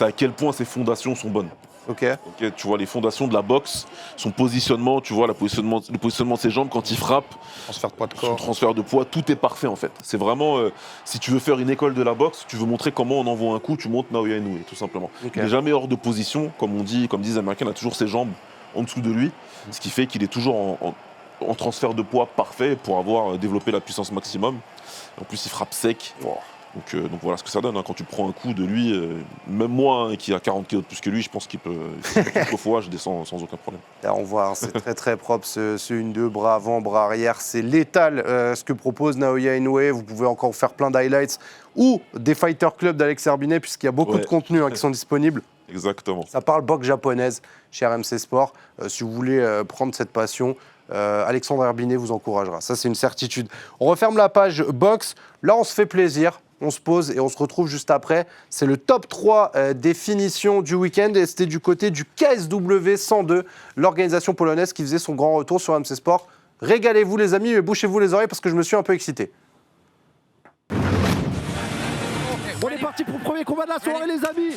à quel point ses fondations sont bonnes. Tu vois les fondations de la boxe, son positionnement, tu vois le positionnement de ses jambes quand il frappe, son transfert de poids, tout est parfait en fait. C'est vraiment, si tu veux faire une école de la boxe, tu veux montrer comment on envoie un coup, tu montes Naoya Inoue, tout simplement. Il n'est jamais hors de position, comme disent les Américains, il a toujours ses jambes en dessous de lui, ce qui fait qu'il est toujours en transfert de poids parfait pour avoir développé la puissance maximum. En plus, il frappe sec. Donc voilà ce que ça donne. Quand tu prends un coup de lui, même moi qui a 40 kg de plus que lui, je pense qu'il peut. Quelquefois, je descends sans aucun problème. Là, on voit, c'est très très propre ce 1-2, bras avant, bras arrière. C'est létal ce que propose Naoya Inoue. Vous pouvez encore faire plein d'highlights ou des Fighter Club d'Alex Herbinet, puisqu'il y a beaucoup de contenus qui sont disponibles. Exactement. Ça parle boxe japonaise chez RMC Sport. Si vous voulez prendre cette passion, Alexandre Herbinet vous encouragera. Ça, c'est une certitude. On referme la page boxe. Là, on se fait plaisir. On se pose et on se retrouve juste après. C'est le top 3 des finitions du week-end et c'était du côté du KSW 102, l'organisation polonaise qui faisait son grand retour sur RMC Sport. Régalez-vous les amis, mais bouchez-vous les oreilles parce que je me suis un peu excité. On est parti pour le premier combat de la soirée les amis.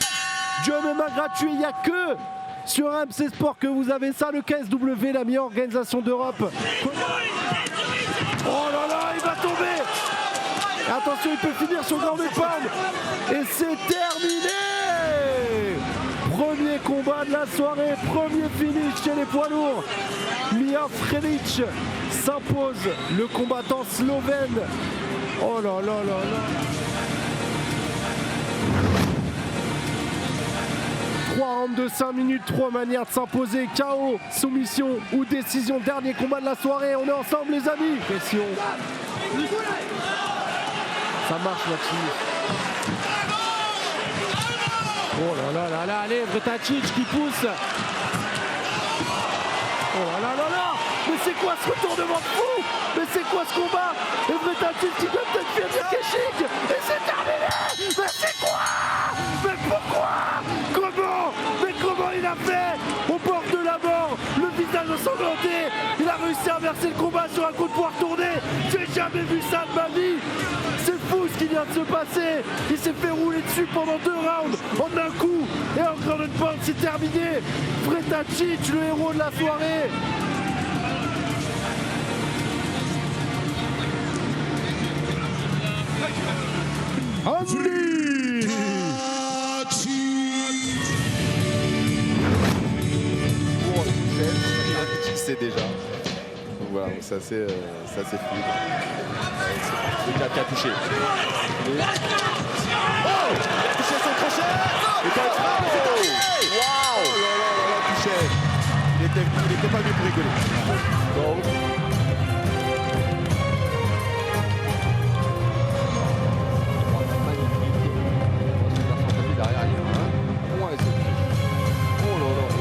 Du MMA gratuit, il n'y a que sur RMC Sport que vous avez ça, le KSW, la meilleure organisation d'Europe. Oh là là, il va tomber. Attention, il peut finir sur grand palme. Et c'est terminé. Premier combat de la soirée, premier finish chez les poids lourds. Mia Frelic s'impose, le combattant slovène. Oh là là là là. 3 rounds de 5 minutes, 3 manières de s'imposer, KO, soumission ou décision, dernier combat de la soirée, on est ensemble les amis. Pression. Ça marche Maximus. Oh là là là là, allez, Vretacic qui pousse. Oh là là là là. Mais c'est quoi ce retournement de fou? Mais c'est quoi ce combat? Et Vretacic qui peut peut-être faire du Keshik. Et c'est terminé. Mais c'est quoi? Mais pourquoi? Comment? Mais comment il a fait? Au bord de la mort, le visage ensanglanté. Il a réussi à inverser le combat sur un coup de poing retourné. J'ai jamais vu ça de ma vie. C'est fou ce qui vient de se passer. Il s'est fait rouler dessus pendant 2 rounds en un coup. Et en grande pointe, c'est terminé. Vretacic, le héros de la soirée. Andy c'est déjà. Donc voilà, c'est assez fluide. Le gars qui a touché. Oh, il a touché son crochet. Et quand il frappe, c'est terminé. Waouh. Oh là là là là, touché. Il était pas venu pour rigoler. Bon.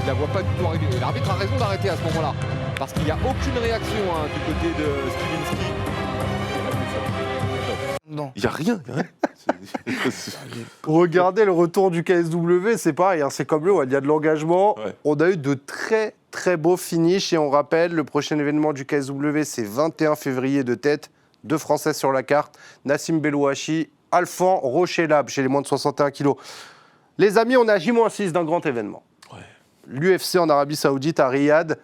Il la voit pas du tout arriver. L'arbitre a raison d'arrêter à ce moment-là. Parce qu'il n'y a aucune réaction du côté de Stilinski. Non. Il n'y a rien. Regardez le retour du KSW, c'est pareil, c'est comme le il y a de l'engagement. Ouais. On a eu de très très beaux finishes et on rappelle, le prochain événement du KSW, c'est 21 février de tête. 2 Français sur la carte, Nassim Belouachi, Alphand Rochelab chez les moins de 61 kilos. Les amis, on est à J-6 d'un grand événement. Ouais. L'UFC en Arabie Saoudite, à Riyad.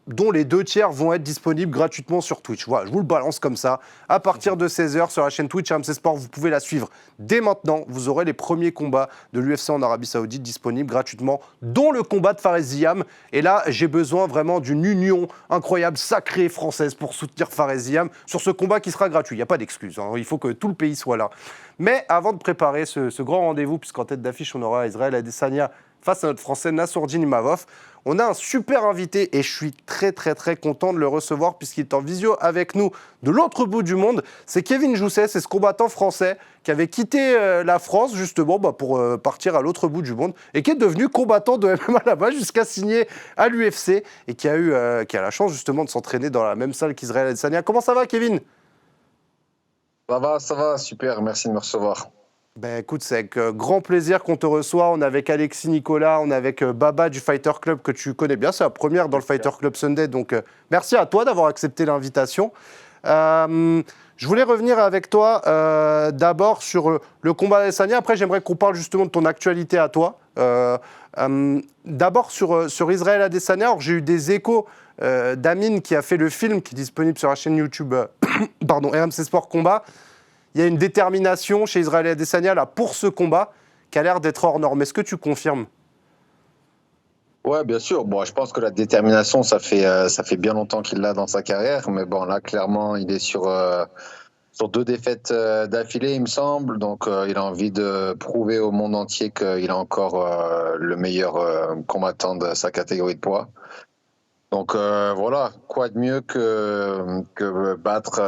dont les 2 tiers vont être disponibles gratuitement sur Twitch. Voilà, je vous le balance comme ça. À partir de 16h sur la chaîne Twitch RMC Sport, vous pouvez la suivre dès maintenant. Vous aurez les premiers combats de l'UFC en Arabie Saoudite disponibles gratuitement, dont le combat de Fares Ziam. Et là, j'ai besoin vraiment d'une union incroyable, sacrée française pour soutenir Fares Ziam sur ce combat qui sera gratuit. Il n'y a pas d'excuse, hein. Il faut que tout le pays soit là. Mais avant de préparer ce grand rendez-vous, puisqu'en tête d'affiche, on aura Israël Adesanya face à notre Français Nassourdine Imavov, on a un super invité et je suis très très très content de le recevoir puisqu'il est en visio avec nous de l'autre bout du monde. C'est Kevin Jousset, c'est ce combattant français qui avait quitté la France justement pour partir à l'autre bout du monde et qui est devenu combattant de MMA là-bas jusqu'à signer à l'UFC et qui a la chance justement de s'entraîner dans la même salle qu'Israël Adesanya. Comment ça va, Kevin ? Ça va, super, merci de me recevoir. Ben écoute, c'est avec grand plaisir qu'on te reçoit. On est avec Alexis Nicolas, on est avec Baba du Fighter Club que tu connais bien. C'est la première dans le Fighter Club Sunday, donc merci à toi d'avoir accepté l'invitation. Je voulais revenir avec toi d'abord sur le combat d'Adesanya. Après, j'aimerais qu'on parle justement de ton actualité à toi. D'abord sur Israël Adesanya. Alors, j'ai eu des échos d'Amine qui a fait le film qui est disponible sur la chaîne YouTube RMC Sport Combat. Il y a une détermination chez Israël Adesanya là, pour ce combat qui a l'air d'être hors norme. Est-ce que tu confirmes ? Ouais, bien sûr. Bon, je pense que la détermination, ça fait bien longtemps qu'il l'a dans sa carrière. Mais bon, là, clairement, il est sur 2 défaites d'affilée, il me semble. Donc, il a envie de prouver au monde entier qu'il est encore le meilleur combattant de sa catégorie de poids. Donc voilà, quoi de mieux que battre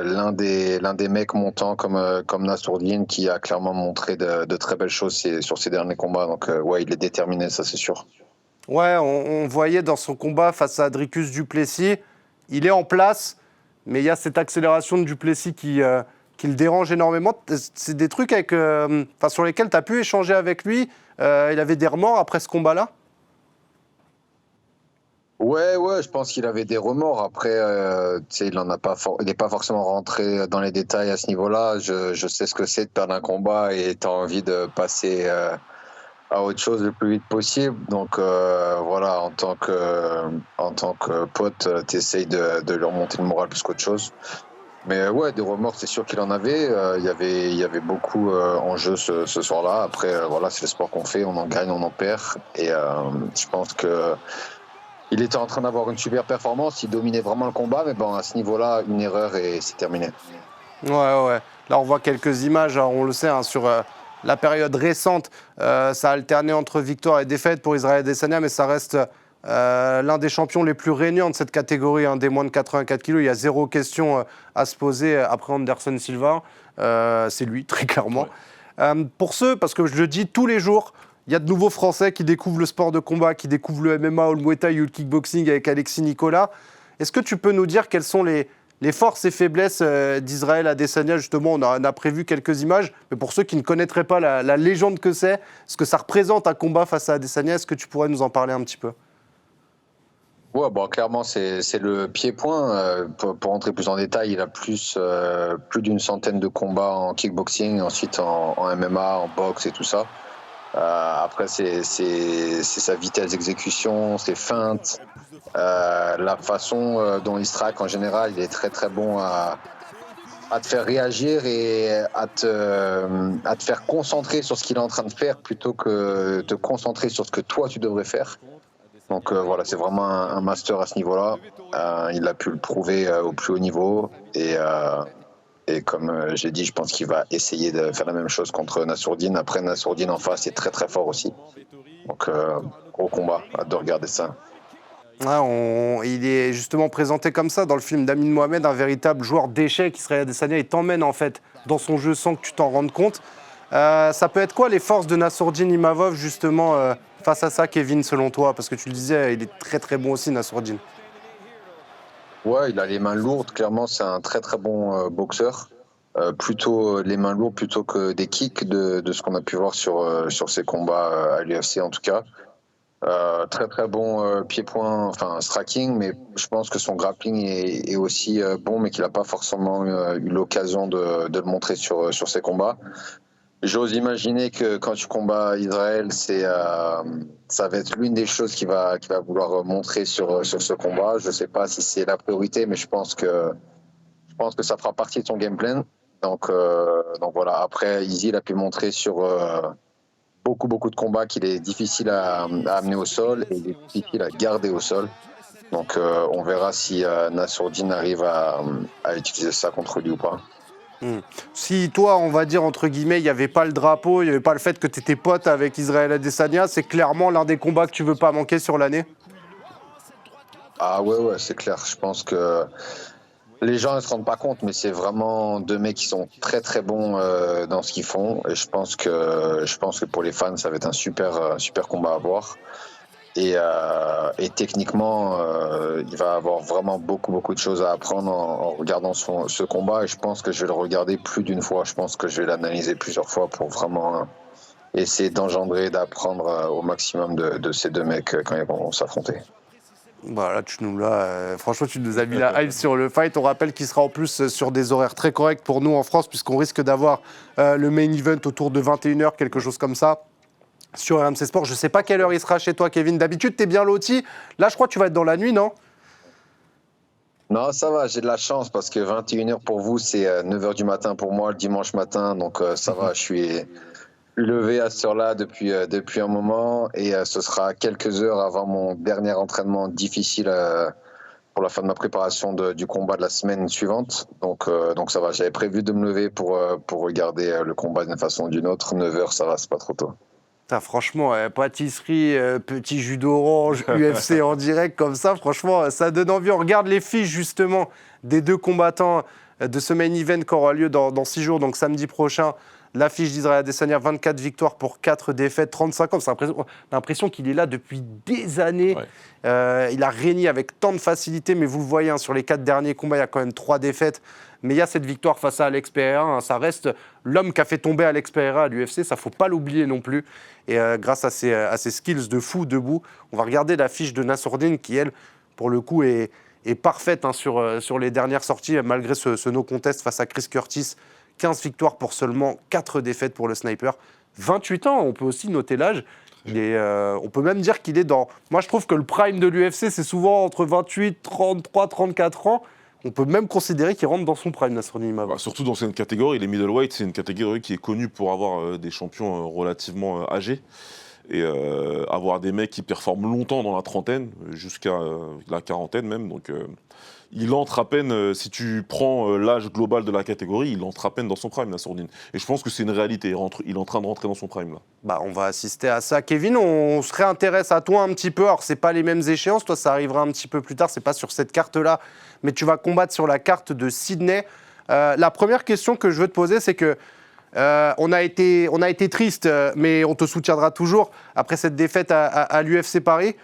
l'un des mecs montants comme Nassourdine qui a clairement montré de très belles choses sur ses derniers combats. Donc ouais, il est déterminé, ça c'est sûr. Ouais, on voyait dans son combat face à Dricus Du Plessis, il est en place, mais il y a cette accélération de Du Plessis qui le dérange énormément. C'est des trucs sur lesquels tu as pu échanger avec lui. Il avait des remords après ce combat-là ? Ouais, je pense qu'il avait des remords. Après, il n'est pas forcément rentré dans les détails à ce niveau-là. Je sais ce que c'est de perdre un combat et tu as envie de passer à autre chose le plus vite possible. Donc voilà, en tant que pote, tu essayes de lui remonter le moral plus qu'autre chose. Mais ouais, des remords, c'est sûr qu'il en avait. Il y avait beaucoup en jeu ce soir-là. Après, voilà, c'est le sport qu'on fait. On en gagne, on en perd. Et je pense que il était en train d'avoir une super performance, il dominait vraiment le combat, mais bon, à ce niveau-là, une erreur et c'est terminé. Ouais. Là, on voit quelques images, on le sait, sur la période récente. Ça a alterné entre victoire et défaite pour Israël Adesanya, mais ça reste l'un des champions les plus régnants de cette catégorie, des moins de 84 kilos. Il y a 0 question à se poser après Anderson Silva. C'est lui, très clairement. Ouais. Parce que je le dis tous les jours, il y a de nouveaux Français qui découvrent le sport de combat, qui découvrent le MMA ou le Muay Thai ou le kickboxing avec Alexis Nicolas. Est-ce que tu peux nous dire quelles sont les forces et faiblesses d'Israël Adesanya ? Justement, on a prévu quelques images, mais pour ceux qui ne connaîtraient pas la légende que c'est, ce que ça représente un combat face à Adesanya, est-ce que tu pourrais nous en parler un petit peu ? Ouais, bon, clairement, c'est le pied-point. Pour entrer plus en détail, il a plus d'une centaine de combats en kickboxing, ensuite en MMA, en boxe et tout ça. Après, c'est sa vitesse d'exécution, ses feintes, la façon dont il se traque en général. Il est très très bon à te faire réagir et à te faire concentrer sur ce qu'il est en train de faire plutôt que te concentrer sur ce que toi tu devrais faire. Donc voilà, c'est vraiment un master à ce niveau-là. Il a pu le prouver au plus haut niveau et comme j'ai dit, je pense qu'il va essayer de faire la même chose contre Nassourdine. Après, Nassourdine en face est très très fort aussi. Donc gros combat, hâte de regarder ça. Ouais, il est justement présenté comme ça dans le film d'Amin Mohamed, un véritable joueur d'échecs. Israël Adesanya, il t'emmène en fait dans son jeu sans que tu t'en rendes compte. Ça peut être quoi les forces de Nassourdine Imavov justement face à ça, Kevin, selon toi ? Parce que tu le disais, il est très très bon aussi, Nassourdine. Ouais, il a les mains lourdes. Clairement, c'est un très très bon boxeur. Plutôt les mains lourdes plutôt que des kicks de ce qu'on a pu voir sur ses combats à l'UFC en tout cas. Très très bon pied-point, enfin striking, mais je pense que son grappling est aussi bon, mais qu'il n'a pas forcément eu l'occasion de le montrer sur ses combats. J'ose imaginer que quand tu combats Israël, ça va être l'une des choses qu'il va vouloir montrer sur ce combat. Je ne sais pas si c'est la priorité, mais je pense que ça fera partie de son game plan. Donc voilà. Après, Izzy il a pu montrer sur beaucoup de combats qu'il est difficile à amener au sol et il est difficile à garder au sol. Donc on verra si Nassourdine arrive à utiliser ça contre lui ou pas. Si toi, on va dire, entre guillemets, il n'y avait pas le drapeau, il n'y avait pas le fait que tu étais pote avec Israël Adesanya, c'est clairement l'un des combats que tu veux pas manquer sur l'année? Ah ouais, c'est clair. Je pense que les gens ne se rendent pas compte, mais c'est vraiment deux mecs qui sont très très bons dans ce qu'ils font. Et je pense que pour les fans, ça va être un super combat à voir. Et techniquement, il va avoir vraiment beaucoup de choses à apprendre en regardant ce combat. Et je pense que je vais le regarder plus d'une fois. Je pense que je vais l'analyser plusieurs fois pour vraiment essayer d'engendrer, d'apprendre au maximum de ces deux mecs quand ils vont s'affronter. Voilà, franchement, tu nous as mis la hype sur le fight. On rappelle qu'il sera en plus sur des horaires très corrects pour nous en France, puisqu'on risque d'avoir le main event autour de 21h, quelque chose comme ça, sur RMC Sport. Je ne sais pas quelle heure il sera chez toi, Kevin. D'habitude, tu es bien loti. Là, je crois que tu vas être dans la nuit, non? Non, ça va, j'ai de la chance parce que 21h pour vous, c'est 9h du matin pour moi le dimanche matin. Donc ça va, je suis levé à cette heure-là depuis un moment et ce sera quelques heures avant mon dernier entraînement difficile pour la fin de ma préparation du combat de la semaine suivante. Donc ça va, j'avais prévu de me lever pour regarder le combat d'une façon ou d'une autre. 9h, ça va, c'est pas trop tôt. Franchement, pâtisserie, petit jus d'orange, UFC en direct comme ça, franchement, ça donne envie. On regarde les fiches justement des deux combattants de ce main event qui aura lieu dans 6 jours, donc samedi prochain. L'affiche d'Israël Adesanya, 24 victoires pour 4 défaites, 35 ans. On a l'impression qu'il est là depuis des années. Ouais. Il a régné avec tant de facilité, mais vous le voyez, sur les 4 derniers combats, il y a quand même 3 défaites. Mais il y a cette victoire face à Alex Pereira. Ça reste l'homme qui a fait tomber Alex Pereira à l'UFC. Ça ne faut pas l'oublier non plus. Et grâce à ses skills de fou debout, on va regarder la fiche de Nassourdine qui, elle, pour le coup, est parfaite sur les dernières sorties, malgré ce no contest face à Chris Curtis. 15 victoires pour seulement 4 défaites pour le sniper. 28 ans, on peut aussi noter l'âge. On peut même dire qu'il est dans... Moi, je trouve que le prime de l'UFC, c'est souvent entre 28, 33, 34 ans. On peut même considérer qu'il rentre dans son prime, Nassourdine Imavov. Surtout dans cette catégorie, les middleweight, c'est une catégorie qui est connue pour avoir des champions relativement âgés. Et avoir des mecs qui performent longtemps dans la trentaine, jusqu'à la quarantaine même. Donc, il entre à peine, si tu prends l'âge global de la catégorie, il entre à peine dans son prime, Nassourdine. Et je pense que c'est une réalité, il est en train de rentrer dans son prime, là. On va assister à ça. Kevin, on se réintéresse à toi un petit peu. Alors, c'est pas les mêmes échéances, toi, ça arrivera un petit peu plus tard, c'est pas sur cette carte-là, mais tu vas combattre sur la carte de Sydney. La première question que je veux te poser, c'est que on a été triste, mais on te soutiendra toujours après cette défaite à l'UFC Paris.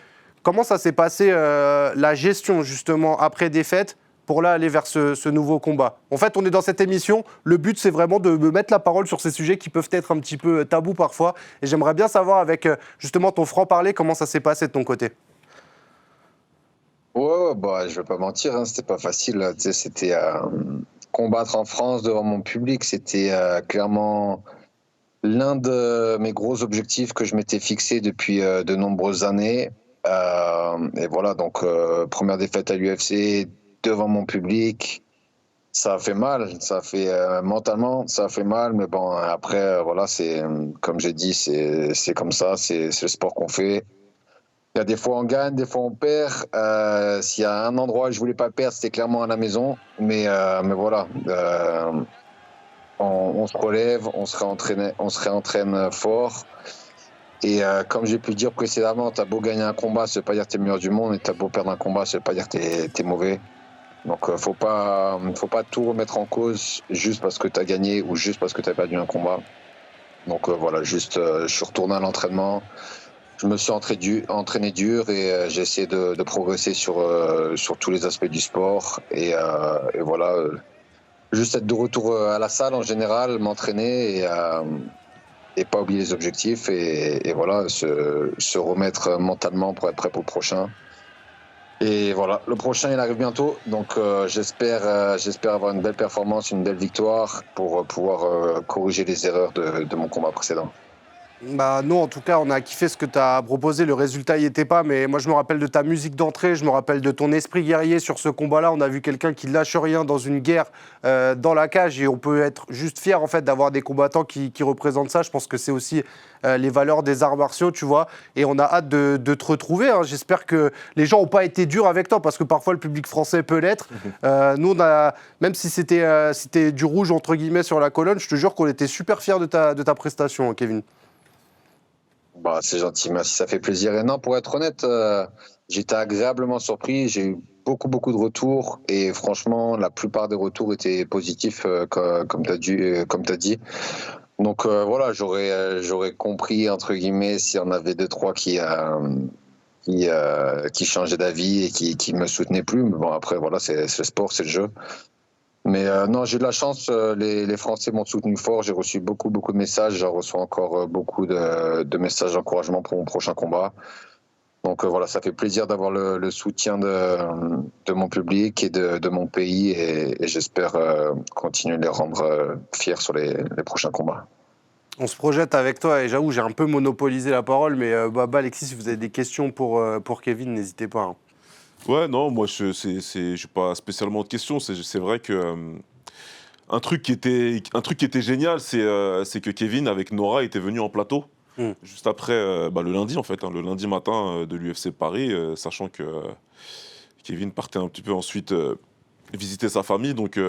Comment ça s'est passé, la gestion, justement, après défaite, pour là aller vers ce nouveau combat? En fait, on est dans cette émission. Le but, c'est vraiment de me mettre la parole sur ces sujets qui peuvent être un petit peu tabous parfois. Et j'aimerais bien savoir, avec justement ton franc-parler, comment ça s'est passé de ton côté. Ouais, je vais pas mentir, c'était pas facile. C'était combattre en France devant mon public, c'était clairement l'un de mes gros objectifs que je m'étais fixé depuis de nombreuses années. Et voilà, donc première défaite à l'UFC devant mon public, ça a fait mal, ça a fait mentalement, ça a fait mal, mais bon, après, voilà, c'est comme j'ai dit, c'est comme ça, c'est le sport qu'on fait. Il y a des fois on gagne, des fois on perd. S'il y a un endroit où je voulais pas perdre, c'était clairement à la maison, mais voilà. On se relève, on se réentraîne fort. Et comme j'ai pu dire précédemment, t'as beau gagner un combat, ça veut pas dire que t'es le meilleur du monde, et t'as beau perdre un combat, ça veut pas dire que t'es mauvais. Donc faut pas tout remettre en cause juste parce que t'as gagné ou juste parce que t'as perdu un combat. Donc voilà, juste je suis retourné à l'entraînement, je me suis entraîné dur et j'ai essayé de progresser sur tous les aspects du sport. Et voilà, juste être de retour à la salle en général, m'entraîner et pas oublier les objectifs et voilà, se remettre mentalement pour être prêt pour le prochain. Et voilà, le prochain il arrive bientôt, donc j'espère avoir une belle performance, une belle victoire pour pouvoir corriger les erreurs de mon combat précédent. Bah nous en tout cas on a kiffé ce que tu as proposé, le résultat y était pas, mais moi je me rappelle de ta musique d'entrée, je me rappelle de ton esprit guerrier sur ce combat-là. On a vu quelqu'un qui lâche rien dans une guerre dans la cage, et on peut être juste fier en fait d'avoir des combattants qui représentent ça. Je pense que c'est aussi les valeurs des arts martiaux, tu vois, et on a hâte de te retrouver, hein. J'espère que les gens n'ont pas été durs avec toi, parce que parfois le public français peut l'être. Nous on a, même si c'était du rouge entre guillemets sur la colonne, je te jure qu'on était super fiers de ta prestation, Kevin. Bah, c'est gentil, merci, ça fait plaisir. Et non, pour être honnête, j'étais agréablement surpris. J'ai eu beaucoup de retours, et franchement, la plupart des retours étaient positifs, comme tu as dit. Donc voilà, j'aurais compris, entre guillemets, s'il y en avait 2-3 qui changeaient d'avis et qui me soutenaient plus. Mais bon, après, voilà, c'est le sport, c'est le jeu. Mais non, j'ai eu de la chance, les Français m'ont soutenu fort, j'ai reçu beaucoup de messages, j'en reçois encore beaucoup de messages d'encouragement pour mon prochain combat. Donc voilà, ça fait plaisir d'avoir le soutien de mon public et de mon pays, et j'espère continuer de les rendre fiers sur les prochains combats. On se projette avec toi, et j'avoue, j'ai un peu monopolisé la parole, mais Baba, Alexis, si vous avez des questions pour Kevin, n'hésitez pas, hein. Ouais, non, moi, je n'ai pas spécialement de questions. C'est vrai que un truc qui était génial, c'est que Kevin, avec Nora, était venu en plateau, juste après, le lundi, en fait, hein, le lundi matin de l'UFC Paris, sachant que Kevin partait un petit peu ensuite visiter sa famille. Donc,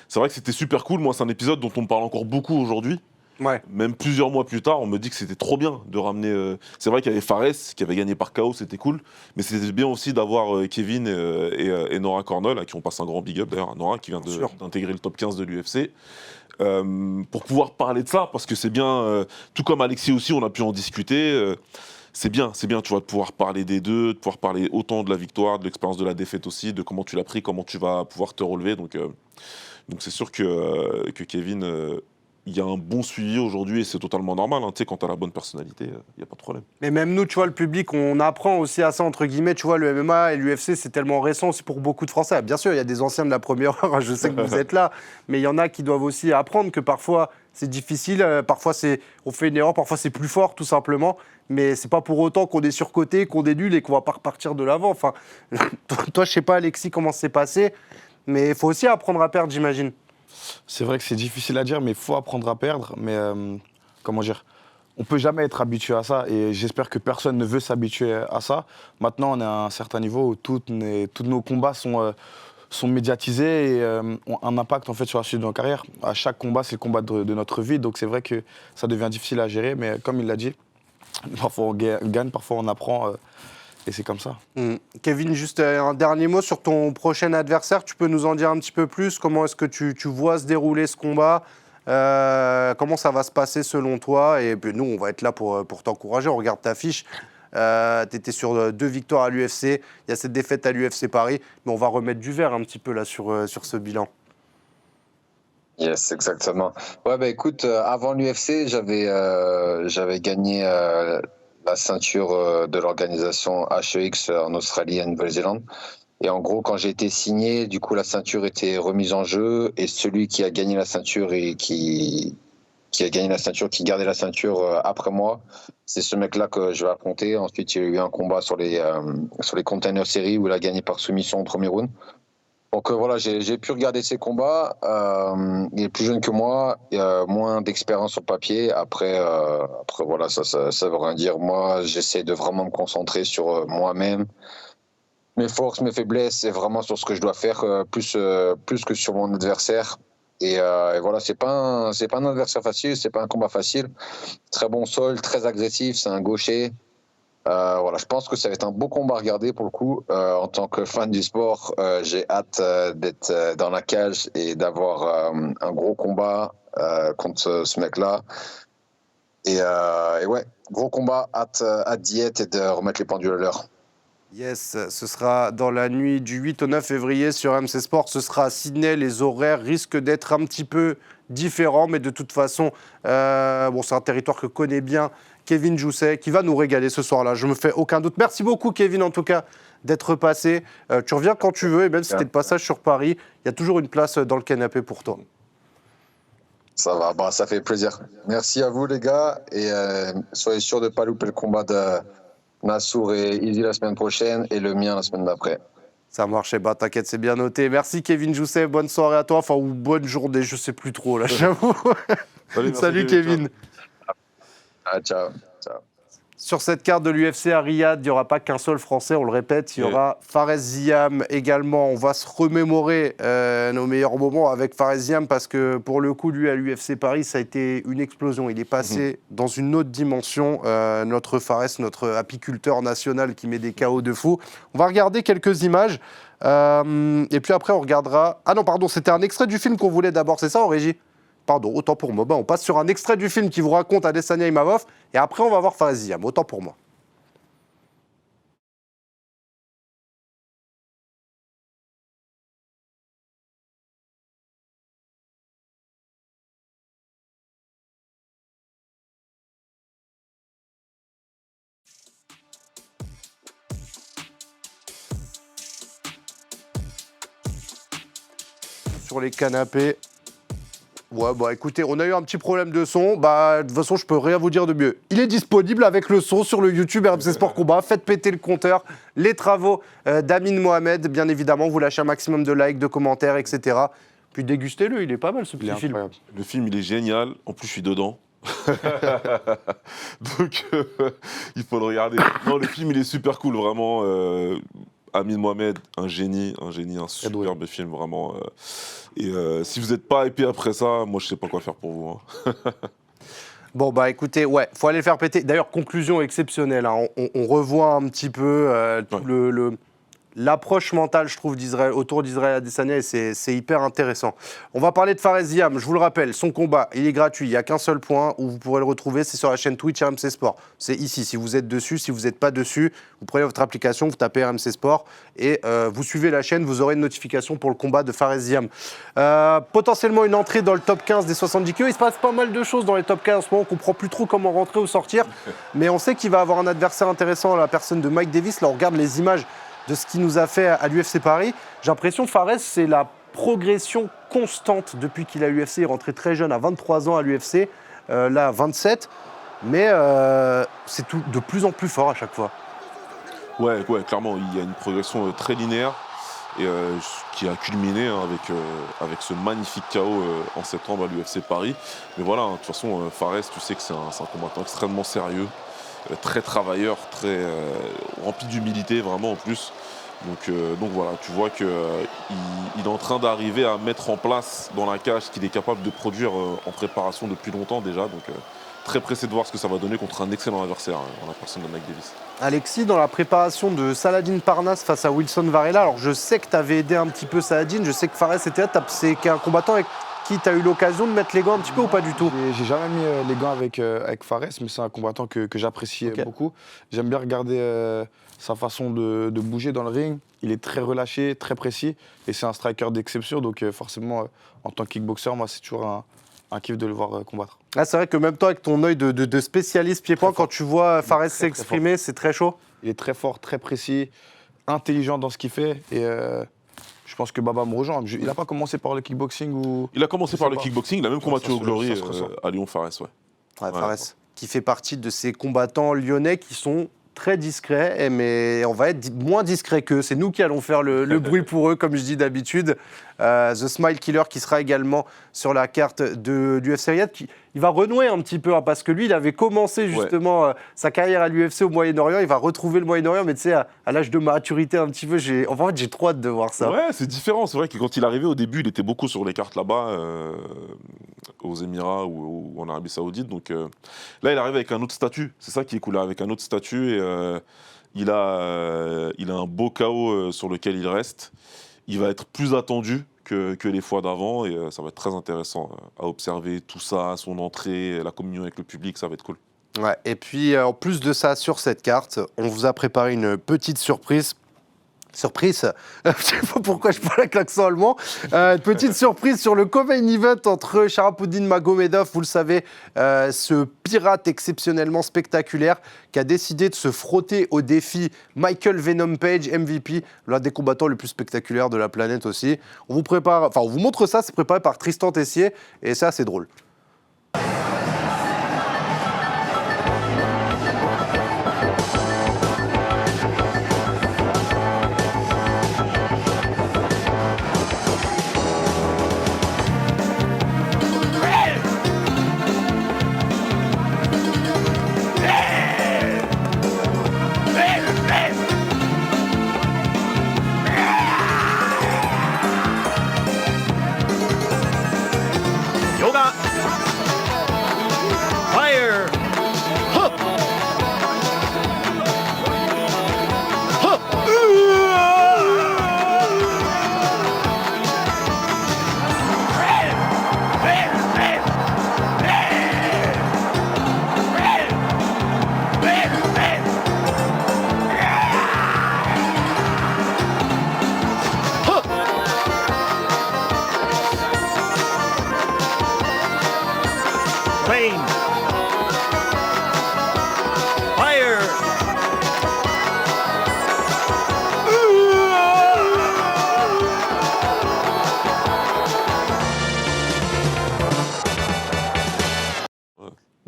c'est vrai que c'était super cool. Moi, c'est un épisode dont on me parle encore beaucoup aujourd'hui. Ouais. Même plusieurs mois plus tard, on me dit que c'était trop bien de ramener. C'est vrai qu'il y avait Fares qui avait gagné par KO, c'était cool. Mais c'était bien aussi d'avoir Kevin et Nora Cornell, à qui on passe un grand big up d'ailleurs, Nora qui vient d'intégrer le top 15 de l'UFC. Pour pouvoir parler de ça, parce que c'est bien, tout comme Alexis aussi, on a pu en discuter. C'est bien, tu vois, de pouvoir parler des deux, de pouvoir parler autant de la victoire, de l'expérience de la défaite aussi, de comment tu l'as pris, comment tu vas pouvoir te relever. Donc c'est sûr que Kevin. Il y a un bon suivi aujourd'hui, et c'est totalement normal, hein. Tu sais, quand tu as la bonne personnalité, il n'y a pas de problème. Mais même nous, tu vois, le public, on apprend aussi à ça, entre guillemets. Tu vois, le MMA et l'UFC, c'est tellement récent aussi pour beaucoup de Français. Bien sûr, il y a des anciens de la première heure, je sais que vous êtes là, mais il y en a qui doivent aussi apprendre que parfois, c'est difficile, parfois, on fait une erreur, parfois, c'est plus fort, tout simplement. Mais c'est pas pour autant qu'on est surcoté, qu'on est nul et qu'on va pas repartir de l'avant. Enfin, toi, je sais pas, Alexis, comment c'est passé, mais il faut aussi apprendre à perdre, j'imagine. C'est vrai que c'est difficile à dire, mais il faut apprendre à perdre. Mais comment dire, on ne peut jamais être habitué à ça, et j'espère que personne ne veut s'habituer à ça. Maintenant, on est à un certain niveau où tous nos combats sont médiatisés et ont un impact en fait sur la suite de nos carrières. À chaque combat, c'est le combat de notre vie, donc c'est vrai que ça devient difficile à gérer. Mais comme il l'a dit, parfois on gagne, parfois on apprend. Et c'est comme ça. Kevin, juste un dernier mot sur ton prochain adversaire. Tu peux nous en dire un petit peu plus? Comment est-ce que tu vois se dérouler ce combat? Comment ça va se passer selon toi? Et puis nous, on va être là pour t'encourager. On regarde ta fiche. Tu étais sur 2 victoires à l'UFC. Il y a cette défaite à l'UFC Paris. Mais on va remettre du vert un petit peu là sur ce bilan. Yes, exactement. Ouais, bah écoute, avant l'UFC, j'avais gagné la ceinture de l'organisation HEX en Australie et en Nouvelle-Zélande. Et en gros, quand j'ai été signé, du coup, la ceinture était remise en jeu, et celui qui a gagné la ceinture et qui gardait la ceinture après moi, c'est ce mec-là que je vais affronter. Ensuite, il y a eu un combat sur les Container Series où il a gagné par soumission au premier round. Donc voilà, j'ai pu regarder ces combats. Il est plus jeune que moi, il a moins d'expérience sur papier. Après voilà, ça veut rien dire. Moi, j'essaie de vraiment me concentrer sur moi-même, mes forces, mes faiblesses, et vraiment sur ce que je dois faire, plus que sur mon adversaire. Et voilà, c'est pas un adversaire facile, c'est pas un combat facile. Très bon sol, très agressif, c'est un gaucher. Voilà, je pense que ça va être un beau combat à regarder pour le coup. En tant que fan du sport, j'ai hâte d'être dans la cage et d'avoir un gros combat contre ce mec-là. Et ouais, gros combat, hâte d'y être et de remettre les pendules à l'heure. Yes, ce sera dans la nuit du 8 au 9 février sur MC Sport. Ce sera à Sydney. Les horaires risquent d'être un petit peu différents, mais de toute façon, c'est un territoire que connaît bien Kevin Jousset, qui va nous régaler ce soir-là. Je me fais aucun doute. Merci beaucoup, Kevin, en tout cas, d'être passé. Tu reviens quand tu veux, et même si t'es de passage sur Paris, il y a toujours une place dans le canapé pour toi. Ça va, bah, ça fait plaisir. Merci à vous les gars, et soyez sûrs de ne pas louper le combat de Nassour et Izzy la semaine prochaine, et le mien la semaine d'après. Ça marche, bah t'inquiète, c'est bien noté. Merci Kevin Jousset, bonne soirée à toi, enfin ou bonne journée, je sais plus trop là, j'avoue. Salut Kevin. Ah, ciao. Sur cette carte de l'UFC à Riyad, il n'y aura pas qu'un seul Français, on le répète, il y aura Fares Ziam également. On va se remémorer nos meilleurs moments avec Fares Ziam parce que pour le coup, lui à l'UFC Paris, ça a été une explosion. Il est passé dans une autre dimension, notre Fares, notre apiculteur national qui met des KO de fou. On va regarder quelques images et puis après on regardera... Ah non, pardon, c'était un extrait du film qu'on voulait d'abord, c'est ça en régie ? Pardon, autant pour moi. On passe sur un extrait du film qui vous raconte Adesanya Imavov et après on va voir Fares Ziam. Autant pour moi. Sur les canapés. Ouais, bah écoutez, on a eu un petit problème de son. Bah, de toute façon, je peux rien vous dire de mieux. Il est disponible avec le son sur le YouTube RMC Sport Combat. Faites péter le compteur. Les travaux d'Amin Mohamed, bien évidemment. Vous lâchez un maximum de likes, de commentaires, etc. Puis dégustez-le, il est pas mal ce petit film. Le film, il est génial. En plus, je suis dedans. Donc, il faut le regarder. Non, le film, il est super cool, vraiment. Amin Mohamed, un génie, un superbe film, vraiment. Et si vous n'êtes pas hypé après ça, moi, je sais pas quoi faire pour vous. Hein. Bon, bah écoutez, ouais, faut aller le faire péter. D'ailleurs, conclusion exceptionnelle. Hein. On revoit un petit peu tout l'approche mentale, je trouve, d'Israël, autour d'Israël Adesanya, et c'est hyper intéressant. On va parler de Fares Ziam. Je vous le rappelle, son combat, il est gratuit. Il n'y a qu'un seul point où vous pourrez le retrouver, c'est sur la chaîne Twitch RMC Sport. C'est ici. Si vous êtes dessus, si vous n'êtes pas dessus, vous prenez votre application, vous tapez RMC Sport et vous suivez la chaîne, vous aurez une notification pour le combat de Fares Ziam. Potentiellement une entrée dans le top 15 des 70 kg. Il se passe pas mal de choses dans les top 15 en ce moment. On ne comprend plus trop comment rentrer ou sortir. Mais on sait qu'il va avoir un adversaire intéressant, la personne de Mike Davis. Là, on regarde les images de ce qu'il nous a fait à l'UFC Paris. J'ai l'impression que Fares, c'est la progression constante depuis qu'il a l'UFC. Il est rentré très jeune, à 23 ans à l'UFC, là à 27. Mais c'est de plus en plus fort à chaque fois. Ouais, clairement, il y a une progression très linéaire et qui a culminé avec ce magnifique KO en septembre à l'UFC Paris. Mais voilà, de toute façon, Fares, tu sais que c'est un combattant extrêmement sérieux. Très travailleur, très rempli d'humilité vraiment en plus. Donc voilà, tu vois qu'il est en train d'arriver à mettre en place dans la cage ce qu'il est capable de produire en préparation depuis longtemps déjà. Donc très pressé de voir ce que ça va donner contre un excellent adversaire en la personne de Mike Davis. Alexis, dans la préparation de Saladin Parnasse face à Wilson Varela, alors je sais que tu avais aidé un petit peu Saladin, je sais que Fares était là, c'est un combattant avec qui tu as eu l'occasion de mettre les gants un petit peu ou pas du tout? J'ai jamais mis les gants avec Fares, mais c'est un combattant que j'apprécie beaucoup. J'aime bien regarder sa façon de bouger dans le ring. Il est très relâché, très précis, et c'est un striker d'exception, donc forcément, en tant que kickboxer, moi, c'est toujours un kiff de le voir combattre. Ah, c'est vrai que même toi, avec ton œil de spécialiste pied-point, quand tu vois Fares s'exprimer, c'est très chaud? Il est très fort, très précis, intelligent dans ce qu'il fait, et je pense que Baba me rejoint. Il n'a pas commencé par le kickboxing ou... Il a commencé par le kickboxing, il a même combattu au Glory à Lyon, Fares. Fares, qui fait partie de ces combattants lyonnais qui sont très discrets, mais on va être moins discrets qu'eux. C'est nous qui allons faire le bruit pour eux, comme je dis d'habitude. The Smile Killer qui sera également sur la carte de l'UFC Riyad. Il va renouer un petit peu, hein, parce que lui, il avait commencé justement sa carrière à l'UFC au Moyen-Orient. Il va retrouver le Moyen-Orient, mais tu sais, à l'âge de maturité un petit peu. En fait, j'ai trop hâte de voir ça. Ouais, c'est différent. C'est vrai que quand il arrivait au début, il était beaucoup sur les cartes là-bas, aux Émirats ou en Arabie Saoudite. Donc là, il arrive avec un autre statut. C'est ça qui est cool, avec un autre statut. Et il a un beau KO sur lequel il reste. Il va être plus attendu que les fois d'avant et ça va être très intéressant à observer tout ça, son entrée, la communion avec le public, ça va être cool. Ouais, et puis en plus de ça, sur cette carte, on vous a préparé une petite surprise. Surprise, je sais pas pourquoi je parle avec l'accent allemand. Petite surprise sur le co-main event entre Sharafouddin Magomedov, vous le savez, ce pirate exceptionnellement spectaculaire qui a décidé de se frotter au défi Michael Venom Page, MVP, l'un des combattants les plus spectaculaires de la planète aussi. On vous montre ça, c'est préparé par Tristan Tessier et c'est assez drôle.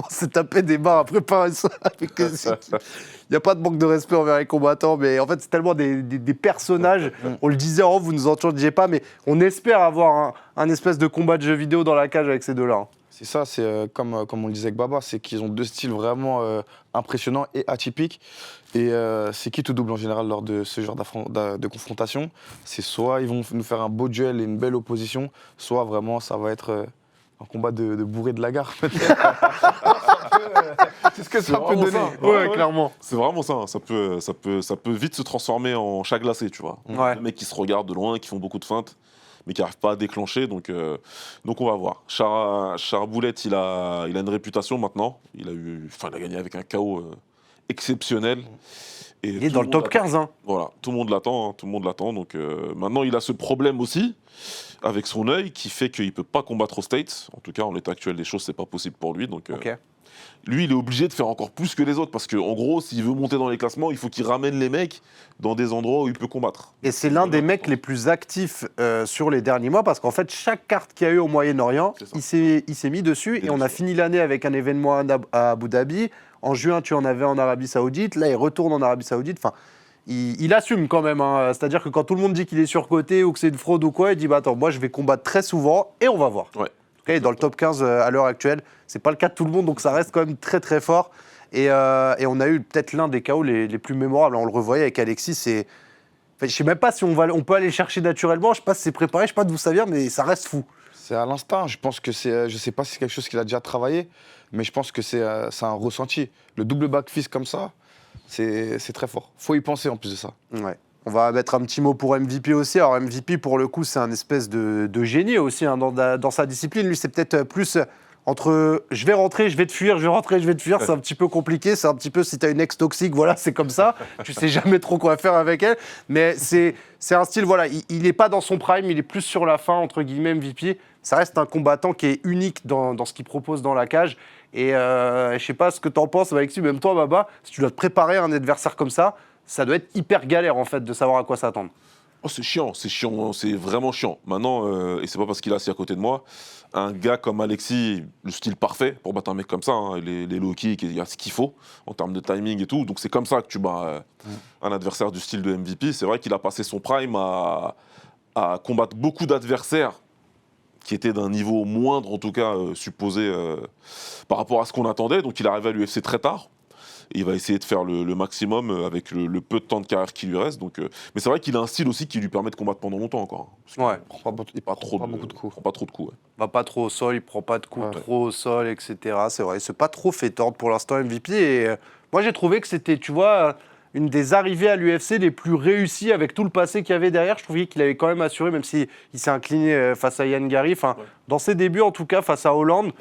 C'est taper des barres à préparer ça. Il n'y a pas de manque de respect envers les combattants, mais en fait, c'est tellement des personnages. On le disait en off, vous nous entendiez pas, mais on espère avoir un espèce de combat de jeu vidéo dans la cage avec ces deux-là. C'est ça, c'est comme on le disait avec Baba, c'est qu'ils ont deux styles vraiment impressionnants et atypiques. Et c'est qui tout double en général lors de ce genre de confrontation. C'est soit ils vont nous faire un beau duel et une belle opposition, soit vraiment ça va être un combat de bourré de la gare, peut-être. C'est ce que ça peut donner. Ouais, clairement. C'est vraiment ça. Ça peut vite se transformer en chat glacé, tu vois. Ouais. Les mecs qui se regardent de loin, qui font beaucoup de feintes, mais qui n'arrivent pas à déclencher. Donc on va voir. Charaboulette, il a une réputation maintenant. Il a gagné avec un KO exceptionnel. Et il est dans le top 15. Hein. Voilà, tout le monde l'attend. Donc maintenant, il a ce problème aussi avec son œil qui fait qu'il ne peut pas combattre aux States. En tout cas, en l'état actuel des choses, c'est pas possible pour lui. Donc lui, il est obligé de faire encore plus que les autres parce qu'en gros, s'il veut monter dans les classements, il faut qu'il ramène les mecs dans des endroits où il peut combattre. Et c'est l'un des mecs les plus actifs sur les derniers mois parce qu'en fait, chaque carte qu'il y a eu au Moyen-Orient, il s'est mis dessus et on a fini l'année avec un événement à Abu Dhabi. En juin, tu en avais en Arabie Saoudite. Là, il retourne en Arabie Saoudite. Enfin, il assume quand même. Hein. C'est-à-dire que quand tout le monde dit qu'il est surcoté ou que c'est une fraude ou quoi, il dit attends, moi, je vais combattre très souvent et on va voir. Ouais. Il est dans le top 15 à l'heure actuelle. C'est pas le cas de tout le monde, donc ça reste quand même très très fort. Et on a eu peut-être l'un des KO les plus mémorables. On le revoyait avec Alexis. Je sais même pas si on peut aller chercher naturellement. Je sais pas si c'est préparé, je sais pas d'où ça vient, mais ça reste fou. C'est à l'instinct. Je pense que je sais pas si c'est quelque chose qu'il a déjà travaillé, mais je pense que c'est un ressenti. Le double back fist comme ça, c'est très fort. Faut y penser en plus de ça. Ouais. On va mettre un petit mot pour MVP aussi. Alors MVP, pour le coup, c'est un espèce de génie aussi hein, dans sa discipline. Lui, c'est peut-être plus entre je vais rentrer, je vais te fuir, je vais rentrer, je vais te fuir. C'est un petit peu compliqué. C'est un petit peu si tu as une ex toxique, voilà, c'est comme ça. Tu sais jamais trop quoi faire avec elle. Mais c'est un style, voilà, il n'est pas dans son prime, il est plus sur la fin, entre guillemets, MVP. Ça reste un combattant qui est unique dans ce qu'il propose dans la cage. Et je sais pas ce que tu en penses, Alexis, même toi, Baba, si tu dois te préparer à un adversaire comme ça doit être hyper galère en fait de savoir à quoi s'attendre. Oh, c'est chiant, c'est vraiment chiant. Maintenant, et c'est pas parce qu'il est assis à côté de moi, un gars comme Alexis, le style parfait pour battre un mec comme ça, hein, les low kicks, il y a ce qu'il faut en termes de timing et tout. Donc c'est comme ça que tu bats un adversaire du style de MVP. C'est vrai qu'il a passé son prime à combattre beaucoup d'adversaires qui étaient d'un niveau moindre, en tout cas supposé par rapport à ce qu'on attendait. Donc il est arrivé à l'UFC très tard. Et il va essayer de faire le maximum avec le peu de temps de carrière qui lui reste. Donc, mais c'est vrai qu'il a un style aussi qui lui permet de combattre pendant longtemps encore. Ouais. Il prend pas beaucoup de coups. Il prend pas trop de coups. Ouais. Va pas trop au sol, il prend pas de coups trop au sol, etc. C'est vrai, il s'est pas trop fait tordre pour l'instant MVP. Et moi j'ai trouvé que c'était, tu vois, une des arrivées à l'UFC les plus réussies avec tout le passé qu'il y avait derrière. Je trouvais qu'il avait quand même assuré, même s'il s'est incliné face à Yann Gary. Enfin, dans ses débuts en tout cas, face à Hollande.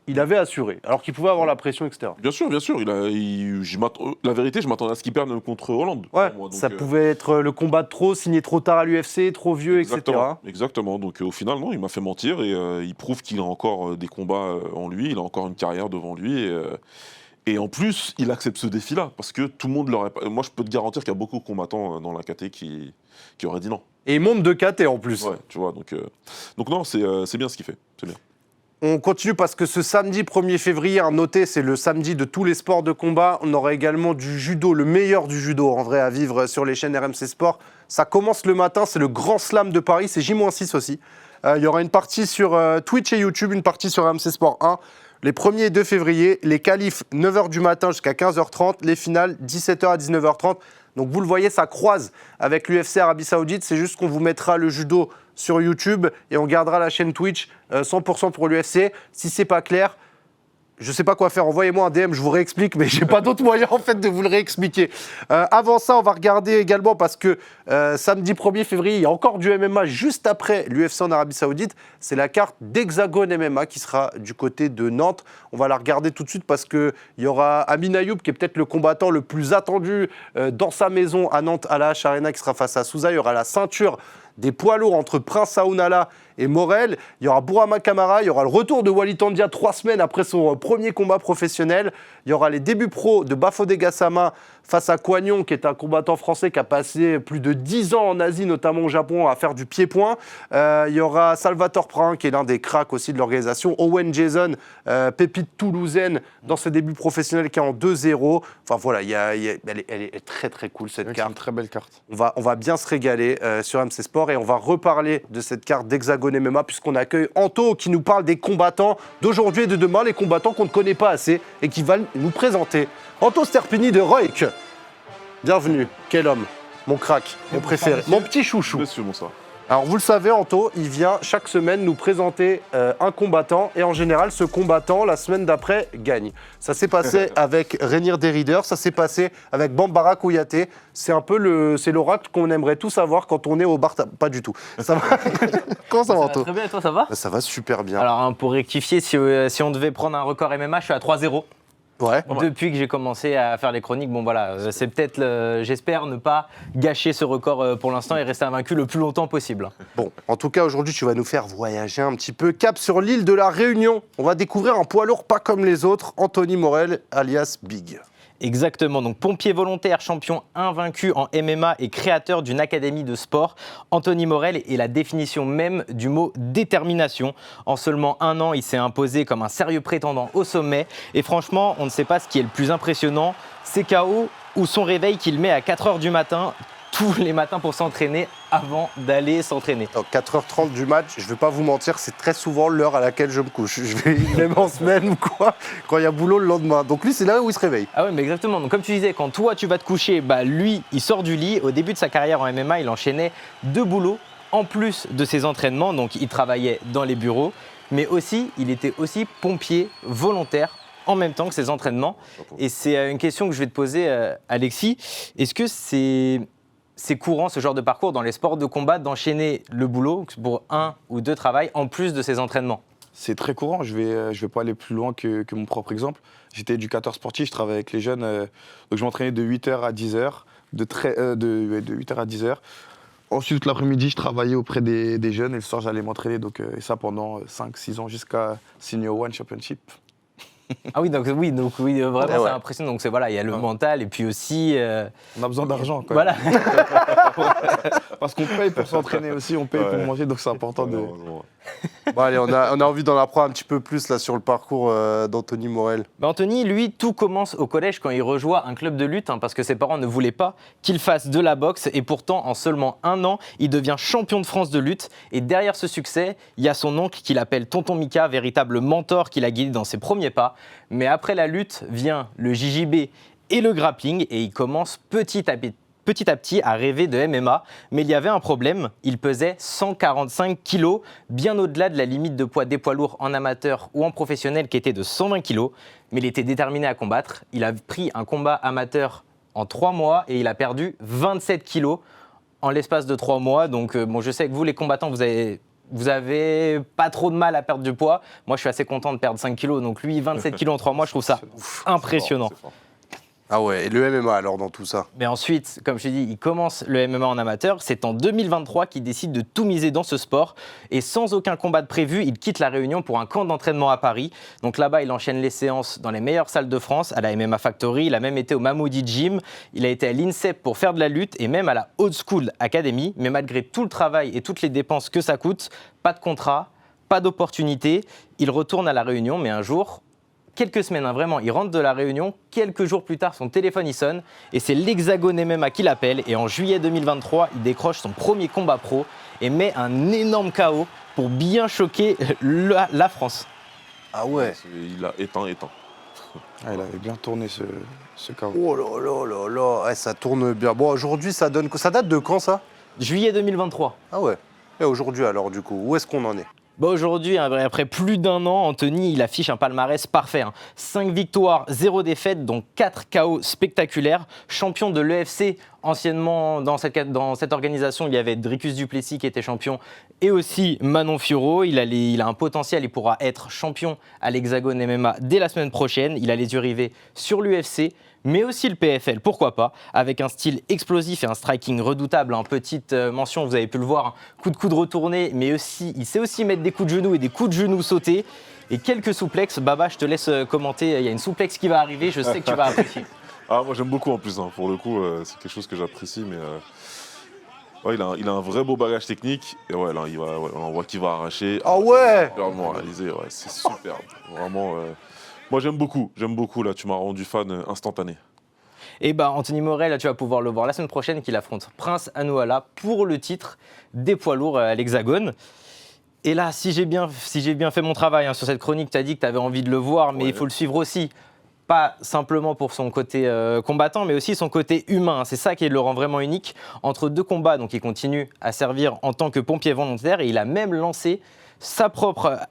il avait assuré, alors qu'il pouvait avoir la pression, etc. Bien sûr. La vérité, je m'attendais à ce qu'il perde contre Hollande. Ouais, moi, donc, ça pouvait être le combat de trop, signé trop tard à l'UFC, trop vieux, etc. Exactement. Donc au final, non, il m'a fait mentir et il prouve qu'il a encore des combats en lui, il a encore une carrière devant lui. Et en plus, il accepte ce défi-là parce que tout le monde l'aurait pas. Moi, je peux te garantir qu'il y a beaucoup de combattants dans la KT qui auraient dit non. Et il monte de KT en plus. Ouais, tu vois. Donc non, c'est bien ce qu'il fait. C'est bien. On continue parce que ce samedi 1er février, à noter, c'est le samedi de tous les sports de combat. On aura également du judo, le meilleur du judo en vrai à vivre sur les chaînes RMC Sport. Ça commence le matin, c'est le Grand Slam de Paris, c'est J-6 aussi. Il y aura une partie sur Twitch et YouTube, une partie sur RMC Sport 1. Les 1er et 2 février, les qualifs 9h du matin jusqu'à 15h30, les finales 17h à 19h30. Donc vous le voyez, ça croise avec l'UFC Arabie Saoudite. C'est juste qu'on vous mettra le judo sur YouTube et on gardera la chaîne Twitch 100% pour l'UFC. Si c'est pas clair, je sais pas quoi faire. Envoyez-moi un DM, je vous réexplique, mais j'ai pas d'autre moyen en fait de vous le réexpliquer. Avant ça, on va regarder également parce que samedi 1er février, il y a encore du MMA juste après l'UFC en Arabie Saoudite. C'est la carte d'Hexagone MMA qui sera du côté de Nantes. On va la regarder tout de suite parce qu'il y aura Amin Ayoub qui est peut-être le combattant le plus attendu dans sa maison à Nantes à la H Arena qui sera face à Souza. Il y aura la ceinture des poids lourds entre Prince Aounala et Morel. Il y aura Bourama Kamara, il y aura le retour de Walid Tandia 3 semaines après son premier combat professionnel. Il y aura les débuts pro de Bafodé Gassama face à Kwagnon, qui est un combattant français qui a passé plus de 10 ans en Asie, notamment au Japon, à faire du pied-point. Il y aura Salvatore Prin, qui est l'un des cracks aussi de l'organisation. Owen Jason, pépite toulousaine dans ses débuts professionnels, qui est en 2-0. Enfin voilà, elle est très très cool cette carte. C'est une très belle carte. On va bien se régaler sur MC Sport et on va reparler de cette carte d'Hexagone MMA puisqu'on accueille Anto qui nous parle des combattants d'aujourd'hui et de demain, les combattants qu'on ne connaît pas assez et qui va nous présenter. Anto Sterpini de Roik. Bienvenue, quel homme, mon crack, mon préféré, mon petit chouchou. Monsieur, bonsoir. Alors vous le savez, Anto, il vient chaque semaine nous présenter un combattant et en général, ce combattant, la semaine d'après, gagne. Ça s'est passé avec Rainier Derrider, ça s'est passé avec Bambara Kouyaté. C'est un peu l'oracle qu'on aimerait tous avoir quand on est au bar. Pas du tout. Ça va. Comment ça va, Anto? Très bien, et toi, ça va? Ça va super bien. Alors, hein, pour rectifier, si on devait prendre un record MMA, je suis à 3-0. Ouais. Depuis que j'ai commencé à faire les chroniques, bon voilà, c'est peut-être, j'espère ne pas gâcher ce record pour l'instant et rester invaincu le plus longtemps possible. Bon, en tout cas, aujourd'hui, tu vas nous faire voyager un petit peu. Cap sur l'île de la Réunion. On va découvrir un poids lourd pas comme les autres, Anthony Morel, alias Big. Exactement, donc pompier volontaire, champion invaincu en MMA et créateur d'une académie de sport, Anthony Morel est la définition même du mot détermination. En seulement 1 an, il s'est imposé comme un sérieux prétendant au sommet et franchement, on ne sait pas ce qui est le plus impressionnant, ses KO ou son réveil qu'il met à 4h du matin, tous les matins pour s'entraîner avant d'aller s'entraîner. 4h30 du match, je ne vais pas vous mentir, c'est très souvent l'heure à laquelle je me couche. Je vais même en semaine ou quoi, quand il y a boulot le lendemain. Donc lui, c'est là où il se réveille. Ah ouais, mais exactement. Donc comme tu disais, quand toi tu vas te coucher, bah lui, il sort du lit. Au début de sa carrière en MMA, il enchaînait 2 boulots en plus de ses entraînements. Donc il travaillait dans les bureaux, mais aussi, il était aussi pompier volontaire en même temps que ses entraînements. Et c'est une question que je vais te poser, Alexis. Est-ce que c'est courant, ce genre de parcours, dans les sports de combat, d'enchaîner le boulot pour 1 ou 2 travails en plus de ses entraînements? C'est très courant, je vais pas aller plus loin que mon propre exemple. J'étais éducateur sportif, je travaillais avec les jeunes, donc je m'entraînais de 8h à 10h, de 8h à 10h. Ensuite, toute l'après-midi, je travaillais auprès des jeunes et le soir, j'allais m'entraîner, et ça pendant 5-6 ans jusqu'à Senior One Championship. Ah oui, donc vraiment c'est impressionnant. Donc il y a le mental et puis aussi. On a besoin d'argent, quoi. Voilà. Parce qu'on paye pour s'entraîner aussi, on paye pour manger, donc c'est important de. Bon, allez, on a envie d'en apprendre un petit peu plus là sur le parcours d'Anthony Morel. Bah Anthony, lui, tout commence au collège quand il rejoint un club de lutte, parce que ses parents ne voulaient pas qu'il fasse de la boxe. Et pourtant, en seulement 1 an, il devient champion de France de lutte. Et derrière ce succès, il y a son oncle qu'il appelle Tonton Mika, véritable mentor qui l'a guidé dans ses premiers pas. Mais après la lutte vient le JJB et le grappling, et il commence petit à petit à rêver de MMA, mais il y avait un problème, il pesait 145 kg, bien au-delà de la limite de poids des poids lourds en amateur ou en professionnel qui était de 120 kg, mais il était déterminé à combattre. Il a pris un combat amateur en 3 mois et il a perdu 27 kg en l'espace de 3 mois. Donc je sais que vous les combattants, vous avez vous avez pas trop de mal à perdre du poids. Moi, je suis assez content de perdre 5 kilos. Donc lui, 27 kilos en 3 mois, je trouve ça impressionnant. C'est fort. Ah ouais, et le MMA alors dans tout ça? Mais ensuite, comme je t'ai dit, il commence le MMA en amateur. C'est en 2023 qu'il décide de tout miser dans ce sport. Et sans aucun combat de prévu, il quitte La Réunion pour un camp d'entraînement à Paris. Donc là-bas, il enchaîne les séances dans les meilleures salles de France, à la MMA Factory. Il a même été au Mamoudi Gym. Il a été à l'INSEP pour faire de la lutte et même à la Old School Academy. Mais malgré tout le travail et toutes les dépenses que ça coûte, pas de contrat, pas d'opportunité. Il retourne à La Réunion, mais un jour... Quelques semaines, vraiment, il rentre de La Réunion. Quelques jours plus tard, son téléphone il sonne et c'est l'Hexagone MMA qui l'appelle. Et en juillet 2023, il décroche son premier combat pro et met un énorme KO pour bien choquer la France. Ah ouais. Il a éteint. Ah, il avait bien tourné ce KO. Oh là là là là, ouais, ça tourne bien. Bon, aujourd'hui, ça date de quand ça? Juillet 2023. Ah ouais. Et aujourd'hui alors du coup, où est-ce qu'on en est? Aujourd'hui, après plus d'un an, Anthony, il affiche un palmarès parfait. 5 victoires, 0 défaites, dont 4 KO spectaculaires. Champion de l'EFC, anciennement dans cette organisation, il y avait Dricus du Plessis qui était champion et aussi Manon Fiorot. Il a un potentiel, il pourra être champion à l'Hexagone MMA dès la semaine prochaine. Il a les yeux rivés sur l'UFC, mais aussi le PFL, pourquoi pas, avec un style explosif et un striking redoutable. Petite mention, vous avez pu le voir, coup de coude retourné, mais aussi, il sait aussi mettre des coups de genoux et des coups de genoux sautés. Et quelques souplex. Baba, je te laisse commenter, il y a une souplex qui va arriver, je sais que tu vas apprécier. Ah, moi j'aime beaucoup en plus, pour le coup, c'est quelque chose que j'apprécie, mais ouais, il a un vrai beau bagage technique, et ouais, là, on voit qu'il va arracher. Ah ouais. Superbement réalisé, ouais, c'est superbe, vraiment... Moi j'aime beaucoup, là, tu m'as rendu fan instantané. Et Anthony Morel, là, tu vas pouvoir le voir la semaine prochaine qu'il affronte Prince Anouala pour le titre des poids lourds à l'Hexagone. Et là, si j'ai bien fait mon travail sur cette chronique, tu as dit que tu avais envie de le voir, mais il faut le suivre aussi. Pas simplement pour son côté combattant, mais aussi son côté humain. C'est ça qui le rend vraiment unique. Entre deux combats, donc il continue à servir en tant que pompier volontaire et il a même lancé sa propre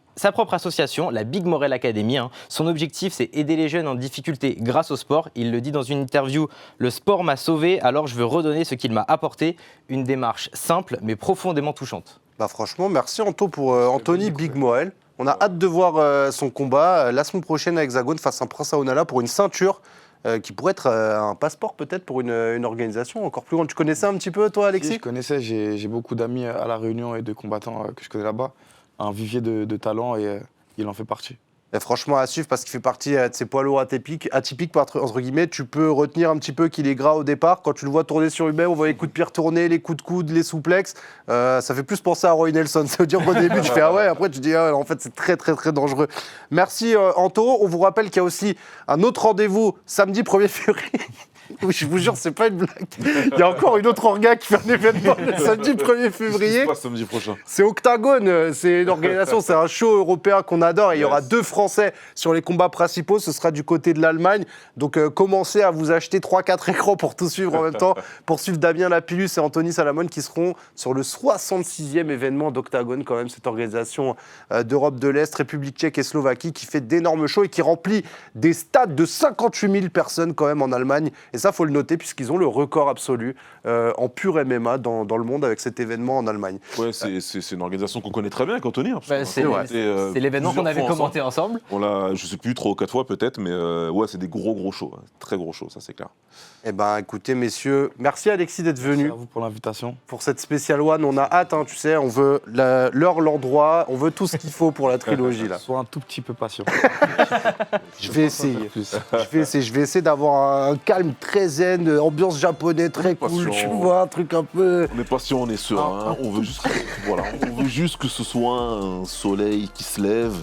association, la Big Morel Academy. Son objectif, c'est aider les jeunes en difficulté grâce au sport. Il le dit dans une interview, « Le sport m'a sauvé, alors je veux redonner ce qu'il m'a apporté. » Une démarche simple, mais profondément touchante. Franchement, merci Anto pour Anthony Big Morel. On a hâte de voir son combat la semaine prochaine à Hexagone face à Prince Anouala pour une ceinture qui pourrait être un passeport peut-être pour une organisation encore plus grande. Tu connaissais un petit peu toi, Alexis? Si, je connaissais, j'ai beaucoup d'amis à La Réunion et de combattants que je connais là-bas. Un vivier de talent et il en fait partie. Et franchement, à suivre parce qu'il fait partie de ces poids lourds atypiques entre guillemets. Tu peux retenir un petit peu qu'il est gras au départ. Quand tu le vois tourner sur Hubert, on voit les coups de pied retournés, les coups de coude, les souplex. Ça fait plus penser à Roy Nelson. Ça veut dire qu'au début, tu fais ah ouais, après tu dis ah, en fait, c'est très, très, très dangereux. Merci Anto. On vous rappelle qu'il y a aussi un autre rendez-vous samedi 1er février. Je vous jure, c'est pas une blague. Il y a encore une autre orga qui fait un événement le samedi 1er février. Pas samedi prochain. C'est Octagone, c'est une organisation, c'est un show européen qu'on adore. Et il y aura 2 Français sur les combats principaux. Ce sera du côté de l'Allemagne. Donc commencez à vous acheter 3-4 écrans pour tout suivre en même temps. Pour suivre Damien Lapillus et Anthony Salamone qui seront sur le 66e événement d'Octagone, quand même, cette organisation d'Europe de l'Est, République tchèque et Slovaquie qui fait d'énormes shows et qui remplit des stades de 58 000 personnes quand même en Allemagne. Et ça, il faut le noter puisqu'ils ont le record absolu en pur MMA dans le monde avec cet événement en Allemagne. Ouais, c'est une organisation qu'on connaît très bien avec Anthony. C'est l'événement qu'on avait commenté ensemble. On l'a, je sais plus, 3 ou 4 fois peut-être, mais ouais, c'est des gros shows, très gros shows, ça c'est clair. Eh ben, écoutez, messieurs, merci Alexis d'être venu. Merci à vous pour l'invitation. Pour cette spéciale one, on a hâte, tu sais, on veut l'heure, l'endroit, on veut tout ce qu'il faut pour la trilogie là. Sois un tout petit peu patient. Je vais essayer. Je vais essayer d'avoir un calme très zen, ambiance japonaise très cool, tu vois, un truc un peu. On est patient, on est serein, on veut juste, on veut juste que ce soit un soleil qui se lève.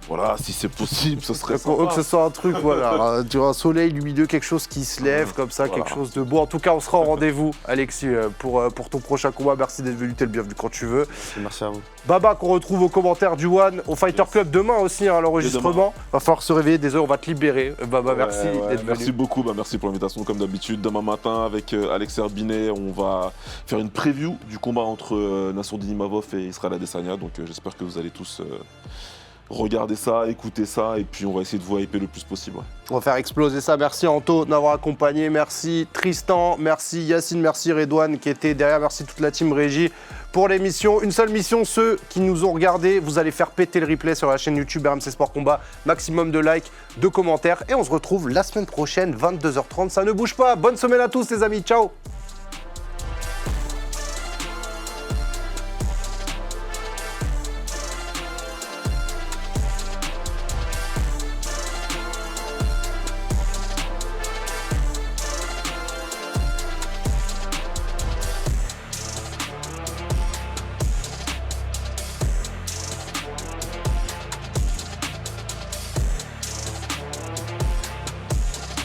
Voilà, si c'est possible, ce serait sympa. Que ce soit un truc, tu vois, un soleil lumineux, quelque chose qui se lève comme ça, quelque chose de beau. En tout cas, on sera au rendez-vous, Alexis, pour ton prochain combat. Merci d'être venu, t'es le bienvenu quand tu veux. Merci à vous. Baba, qu'on retrouve aux commentaires du One, au Fighter Club demain aussi, à l'enregistrement. Va falloir se réveiller, désolé, on va te libérer. Baba, merci d'être venu. Merci beaucoup, merci pour l'invitation, comme d'habitude. Demain matin, avec Alex Herbinet, on va faire une preview du combat entre Nassourdine Imavov et Israël Adesanya. Donc j'espère que vous allez tous regardez ça, écoutez ça, et puis on va essayer de vous hyper le plus possible. Ouais. On va faire exploser ça. Merci Anto d'avoir accompagné. Merci Tristan. Merci Yacine. Merci Redouane qui était derrière. Merci toute la team régie pour l'émission. Une seule mission, ceux qui nous ont regardés, vous allez faire péter le replay sur la chaîne YouTube RMC Sport Combat. Maximum de likes, de commentaires. Et on se retrouve la semaine prochaine, 22h30. Ça ne bouge pas. Bonne semaine à tous les amis. Ciao.